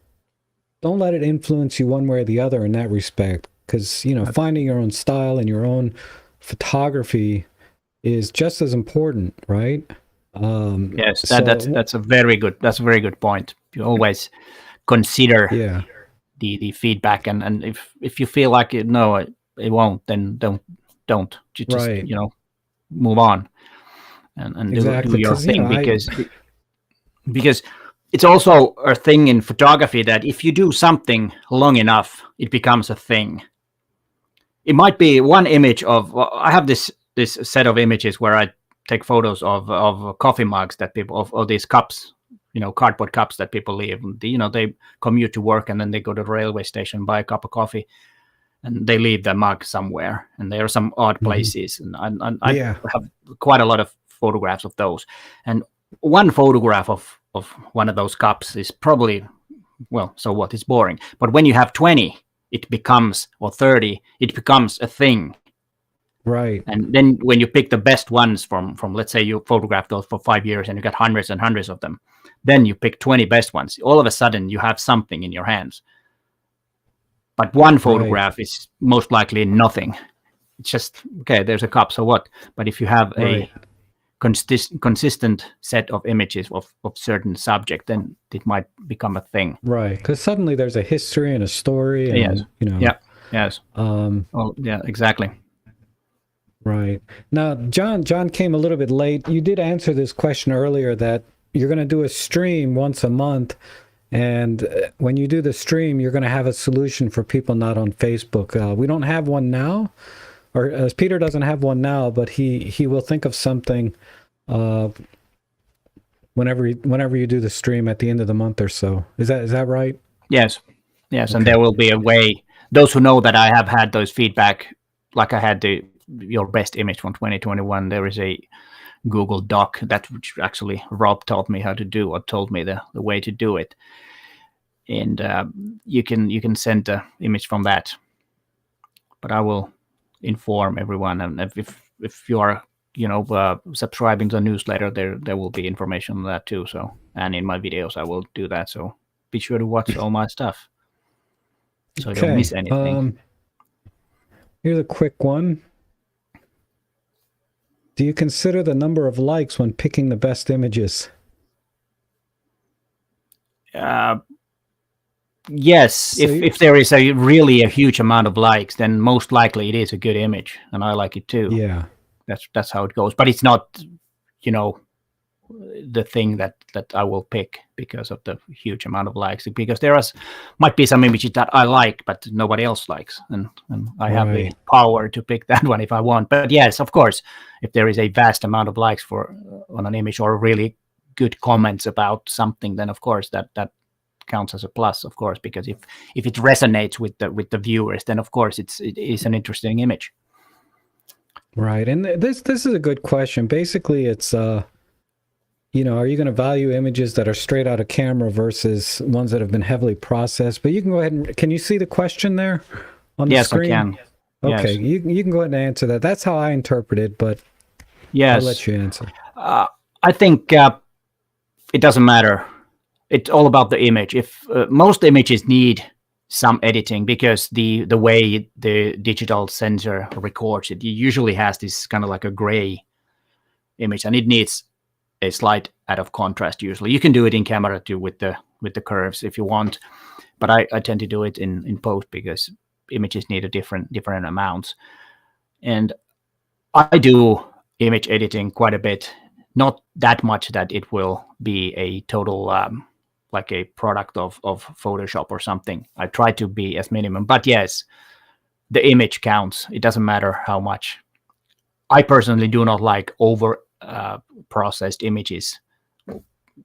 let it influence you one way or the other in that respect. Because, you know, finding your own style and your own photography is just as important, right? Yes, that's a very good point. You always consider the feedback, and if you feel like it won't, then don't you just you know, move on and do your thing, because it's also a thing in photography that if you do something long enough, it becomes a thing. It might be one image of, I have this set of images where I take photos of coffee mugs that people, of these cups, you know, cardboard cups that people leave. You know, they commute to work and then they go to the railway station, buy a cup of coffee, and they leave the mug somewhere. And there are some odd places. And I have quite a lot of photographs of those. And one photograph of one of those cups is probably, well, so what? It's boring. But when you have 20, it becomes, or 30, it becomes a thing. Right. And then when you pick the best ones from let's say you photographed those for 5 years and you got hundreds and hundreds of them, then you pick 20 best ones. All of a sudden you have something in your hands. But one photograph is most likely nothing. It's just, okay, there's a cup, so what? But if you have a consistent set of images of certain subject, then it might become a thing. Right. Because suddenly there's a history and a story. And, you know. Yeah. Yes. Yeah, exactly. Right. Now, John came a little bit late. You did answer this question earlier that you're going to do a stream once a month. And when you do the stream, you're going to have a solution for people not on Facebook. We don't have one now, or Peter doesn't have one now, but he will think of something whenever you do the stream at the end of the month or so. Is that right? Yes. Okay. And there will be a way. Those who know that I have had those feedback, like I had your best image from 2021, there is a Google Doc which actually Rob taught me how to do, or told me the way to do it, and you can send the image from that. But I will inform everyone, and if you are subscribing to the newsletter, there will be information on that too. So, and in my videos I will do that. So be sure to watch all my stuff so you don't miss anything. Here's a quick one. Do you consider the number of likes when picking the best images? Yes. So if there is really a huge amount of likes, then most likely it is a good image, and I like it too. Yeah. That's how it goes. But it's not, the thing that I will pick because of the huge amount of likes. Because might be some images that I like, but nobody else likes, and I have the power to pick that one if I want. But yes, of course, if there is a vast amount of likes on an image, or really good comments about something, then of course that counts as a plus, of course, because if it resonates with the viewers, then of course it is an interesting image. Right, and this is a good question. Basically, it's are you going to value images that are straight out of camera versus ones that have been heavily processed? But you can go ahead and, can you see the question there on the screen? Yes, I can. Okay, Yes. you can go ahead and answer that. That's how I interpret it, but I'll Yes. let you answer. I think it doesn't matter. It's all about the image. If most images need some editing because the way the digital sensor records it usually has this kind of like a gray image, and it needs a slight add of contrast. Usually, you can do it in camera too with the curves if you want, but I tend to do it in post because images need a different amounts. And I do image editing quite a bit, not that much that it will be a total like a product of Photoshop or something. I try to be as minimum, but yes, the image counts. It doesn't matter how much. I personally do not like over processed images,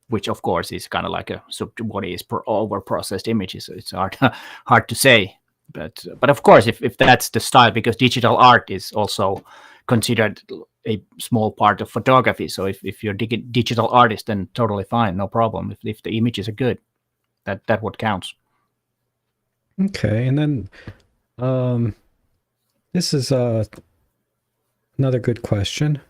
which of course is kind of like a what is over processed images. It's hard to say, but of course if that's the style, because digital art is also considered a small part of photography. So if you're a digital artist, then totally fine, no problem. If the images are good, that what counts. Okay, and then this is another good question.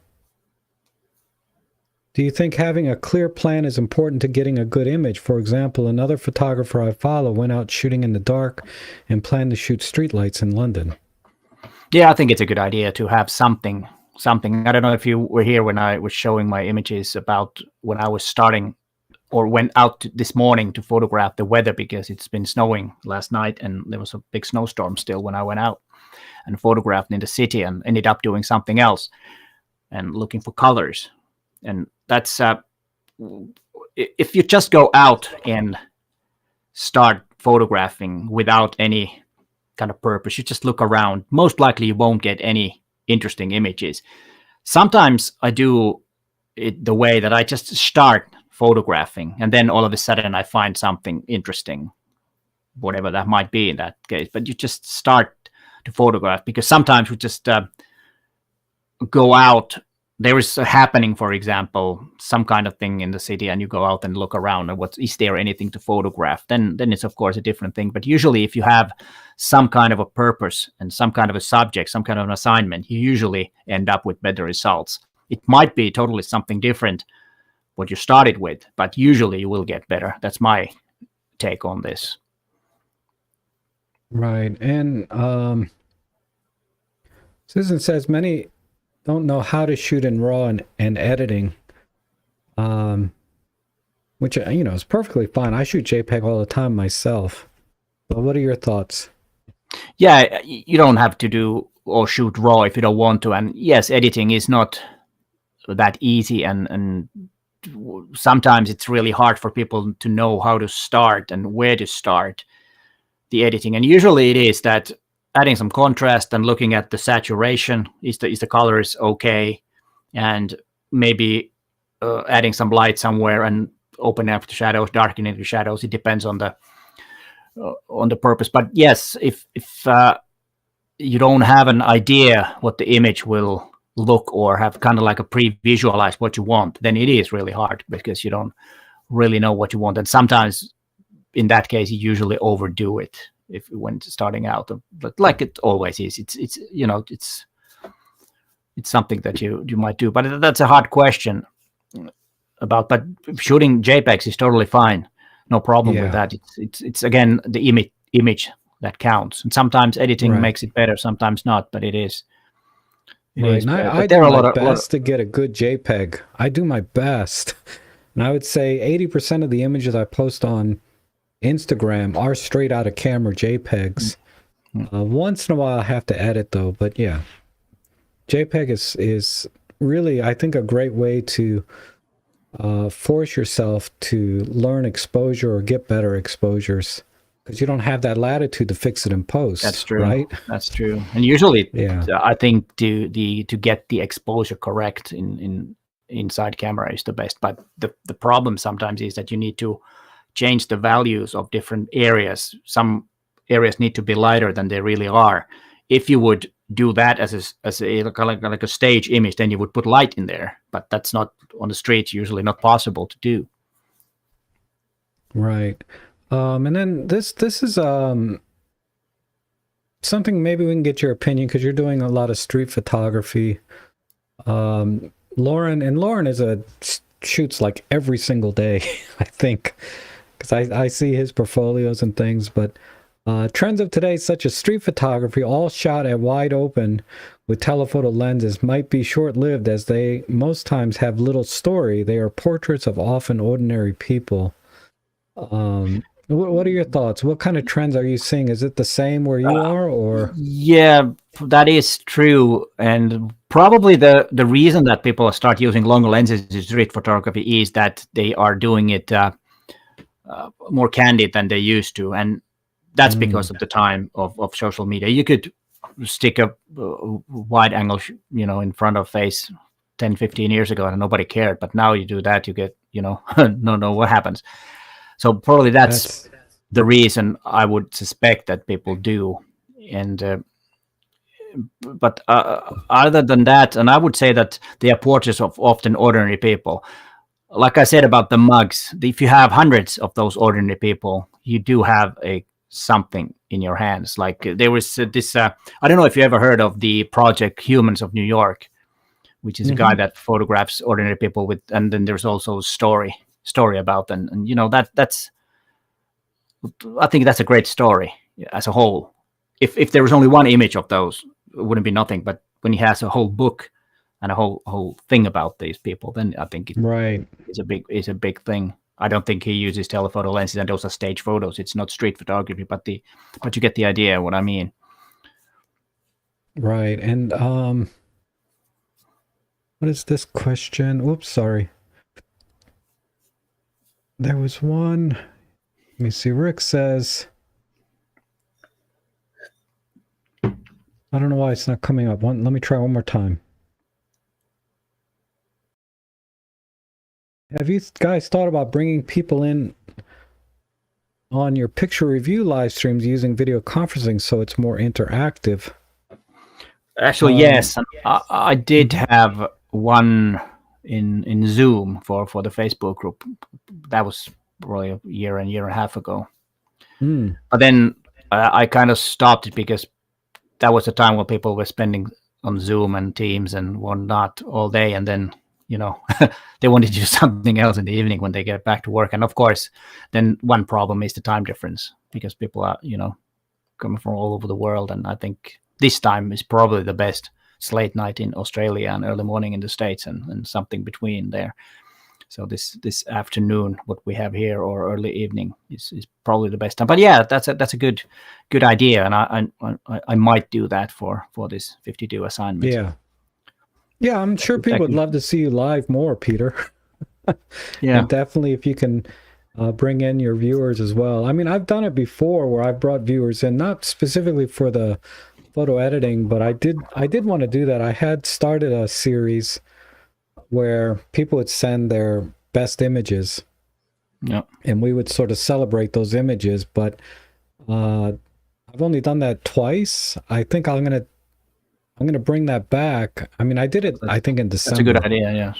Do you think having a clear plan is important to getting a good image? For example, another photographer I follow went out shooting in the dark and planned to shoot streetlights in London. Yeah, I think it's a good idea to have something. I don't know if you were here when I was showing my images about when I was starting or went out this morning to photograph the weather, because it's been snowing last night and there was a big snowstorm still when I went out and photographed in the city, and ended up doing something else and looking for colors. And that's if you just go out and start photographing without any kind of purpose, you just look around, most likely you won't get any interesting images. Sometimes I do it the way that I just start photographing, and then all of a sudden I find something interesting, whatever that might be in that case. But you just start to photograph, because sometimes we just go out. There is a happening, for example, some kind of thing in the city, and you go out and look around, and what is there anything to photograph? Then it's of course a different thing. But usually, if you have some kind of a purpose and some kind of a subject, some kind of an assignment, you usually end up with better results. It might be totally something different what you started with, but usually you will get better. That's my take on this. Right. And Susan says many don't know how to shoot in RAW and editing, which, is perfectly fine. I shoot JPEG all the time myself. But what are your thoughts? Yeah, you don't have to do or shoot RAW if you don't want to. And yes, editing is not that easy, and sometimes it's really hard for people to know how to start and where to start the editing. And usually it is that adding some contrast and looking at the saturation, is the colors okay, and maybe adding some light somewhere and opening up the shadows, darkening the shadows. It depends on the purpose. But yes, if you don't have an idea what the image will look, or have kind of like a pre-visualize what you want, then it is really hard, because you don't really know what you want. And sometimes in that case you usually overdo it if when starting out, but like it always is. It's something that you might do, but that's a hard question about. But shooting JPEGs is totally fine, no problem with that. It's again the image that counts, and sometimes editing makes it better, sometimes not, but it is. Right. And I do my best to get a good JPEG. I do my best. And I would say 80% of the images I post on Instagram are straight out of camera JPEGs. Once in a while I have to edit though, but yeah. JPEG is really, I think, a great way to force yourself to learn exposure or get better exposures, because you don't have that latitude to fix it in post. That's true, right? That's true. And usually, I think to get the exposure correct in inside camera is the best. But the problem sometimes is that you need to change the values of different areas. Some areas need to be lighter than they really are. If you would do that as a like a stage image, then you would put light in there. But that's not on the street, usually not possible to do. Right. And then this is something maybe we can get your opinion, because you're doing a lot of street photography. Lauren shoots like every single day, I think, because I see his portfolios and things. But trends of today, such as street photography, all shot at wide open with telephoto lenses, might be short-lived, as they most times have little story. They are portraits of often ordinary people. What are your thoughts? What kind of trends are you seeing? Is it the same where you are, or? Yeah, that is true. And probably the reason that people start using longer lenses in street photography is that they are doing it more candid than they used to. And that's because of the time of social media. You could stick a wide angle, in front of face 10, 15 years ago and nobody cared. But now you do that, you get, no, what happens? So probably that's the reason I would suspect that people do. And but other than that, and I would say that they are portraits of often ordinary people. Like I said about the mugs, if you have hundreds of those ordinary people, you do have something in your hands. Like there was this, I don't know if you ever heard of the project Humans of New York, which is a guy that photographs ordinary people and then there's also a story about them. And that's I think that's a great story as a whole. If there was only one image of those, it wouldn't be nothing. But when he has a whole book and a whole thing about these people, then I think it's a big thing. I don't think he uses telephoto lenses, and those are stage photos. It's not street photography, but you get the idea what I mean. Right. And what is this question? Whoops, sorry. There was one. Let me see. Rick says, I don't know why it's not coming up. Let me try one more time. Have you guys thought about bringing people in on your picture review live streams using video conferencing so it's more interactive? Actually, yes. I did have one in Zoom for the Facebook group. That was probably a year and a half ago. But then I kind of stopped it because that was the time when people were spending on Zoom and Teams and whatnot all day, and then they wanted to do something else in the evening when they get back to work. And of course, then one problem is the time difference, because people are coming from all over the world, and I think this time is probably the best. It's late night in Australia and early morning in the States, and something between there. So this afternoon, what we have here, or early evening, is probably the best time. But yeah, that's a good idea, and I might do that for this 52 assignment. Yeah, I'm sure people would love to see you live more, Peter. Yeah, and definitely if you can bring in your viewers as well. I mean, I've done it before where I've brought viewers in, not specifically for the photo editing, but I did want to do that. I had started a series where people would send their best images, and we would sort of celebrate those images. But I've only done that twice. I think I'm gonna bring that back. I mean, I did it, I think, in December. That's a good idea, yeah.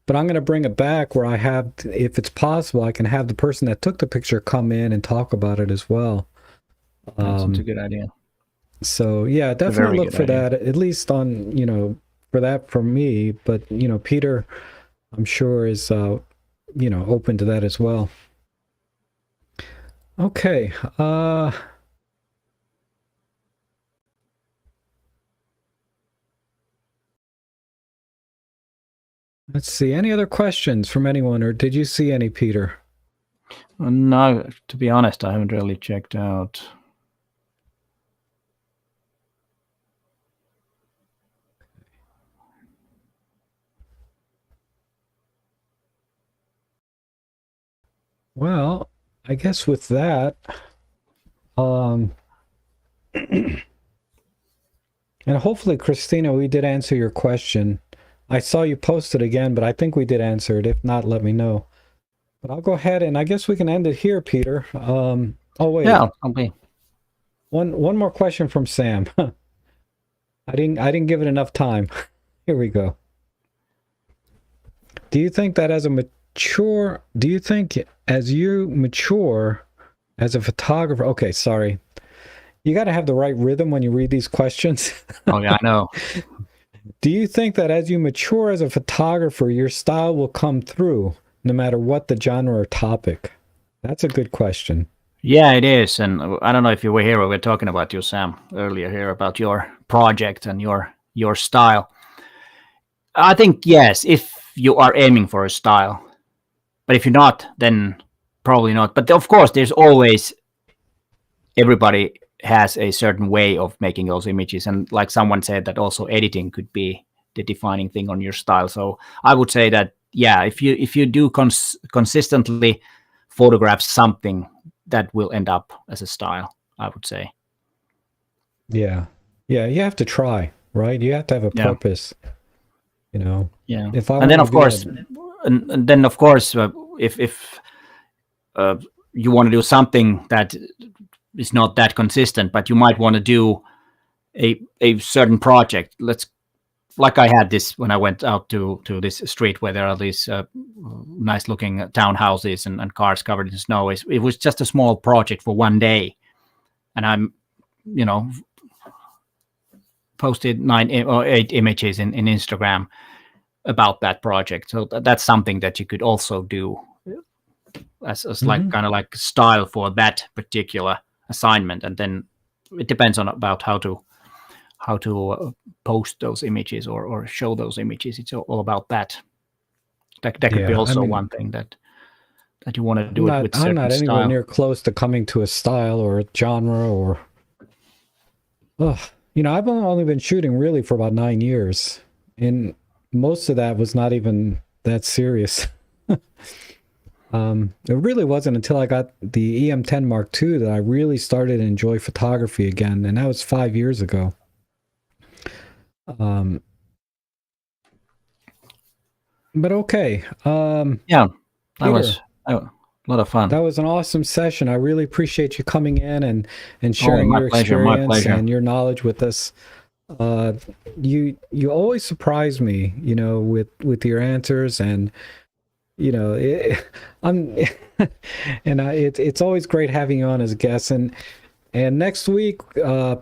But I'm gonna bring it back where I have, if it's possible, I can have the person that took the picture come in and talk about it as well. That's a good idea. So yeah, definitely look for that, at least on, for that for me. But, Peter, I'm sure is, open to that as well. Okay. Let's see. Any other questions from anyone, or did you see any, Peter? No, to be honest, I haven't really checked out. Well, I guess with that, and hopefully, Christina, we did answer your question. I saw you post it again, but I think we did answer it. If not, let me know. But I'll go ahead, and I guess we can end it here, Peter. Oh wait. Yeah, okay. One more question from Sam. I didn't give it enough time. Here we go. Do you think as you mature as a photographer? Okay, sorry. you got to have the right rhythm when you read these questions. Oh yeah, I know. Do you think that as you mature as a photographer, your style will come through no matter what the genre or topic? That's a good question. Yeah, it is. And I don't know if you were here, we were talking about you, Sam, earlier here about your project and your style. I think yes, if you are aiming for a style, but if you're not, then probably not. But of course, there's always everybody has a certain way of making those images, and like someone said, that also editing could be the defining thing on your style. So I would say that yeah, if you do consistently photograph something, that will end up as a style, I would say. Yeah. Yeah, you have to try, right? You have to have a purpose. You know. Yeah. If I and then of course, and then of course, if you want to do something that is not that consistent, but you might want to do a certain project. Like I had this when I went out to this street where there are these nice looking townhouses and cars covered in snow. It was just a small project for one day, and I'm, posted 9 or 8 images in Instagram about that project. So that's something that you could also do as like kind of like style for that particular assignment, and then it depends on about how to post those images or show those images. It's all about that. That could be also one thing that you want to do it with certain I'm not anywhere style. near close to coming to a style or a genre or. I've only been shooting really for about 9 years, and most of that was not even that serious. It really wasn't until I got the EM10 Mark II that I really started to enjoy photography again, and that was 5 years ago. But okay. Yeah, that Peter, was a lot of fun. That was an awesome session. I really appreciate you coming in and sharing your experience and your knowledge with us. You always surprise me, with your answers, and it's always great having you on as a guest. And next week,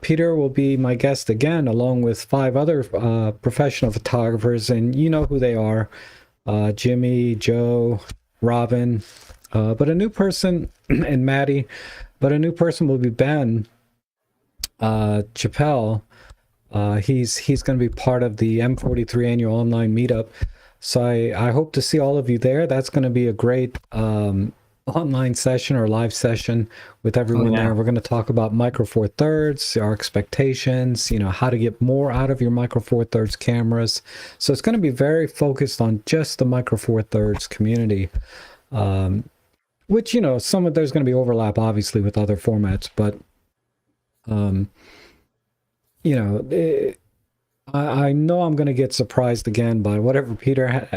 Peter will be my guest again, along with 5 other professional photographers, and you know who they are: Jimmy, Joe, Robin, but a new person, and Maddie. But a new person will be Ben Chappelle. He's going to be part of the M43 annual online meetup. So I hope to see all of you there. That's going to be a great online session or live session with everyone there. We're going to talk about Micro Four Thirds, our expectations, how to get more out of your Micro Four Thirds cameras. So it's going to be very focused on just the Micro Four Thirds community, which, there's going to be overlap, obviously, with other formats, but, I know I'm going to get surprised again by whatever Peter,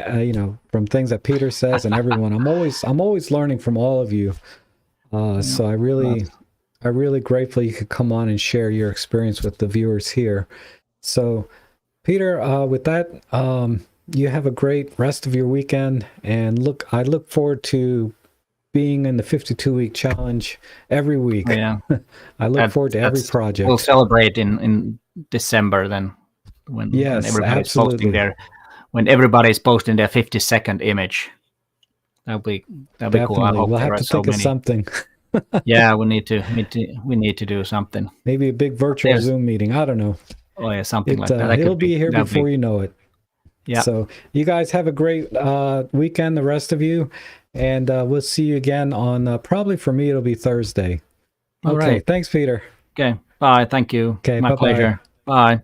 from things that Peter says and everyone. I'm always learning from all of you. So I really grateful you could come on and share your experience with the viewers here. So, Peter, with that, you have a great rest of your weekend, and I look forward to being in the 52-week challenge every week. Yeah, I look forward to every project. We'll celebrate in December then. When everybody's posting when everybody's posting their 50-second image, that'll be cool. I hope we'll have to think of something. Yeah, we need to do something. Maybe a big virtual Zoom meeting. I don't know. Oh yeah, something like that. It'll be here before you know it. Yeah. So you guys have a great weekend, the rest of you, and we'll see you again on probably for me it'll be Thursday. All right. Thanks, Peter. Okay. Bye. Thank you. Okay. My pleasure. Bye.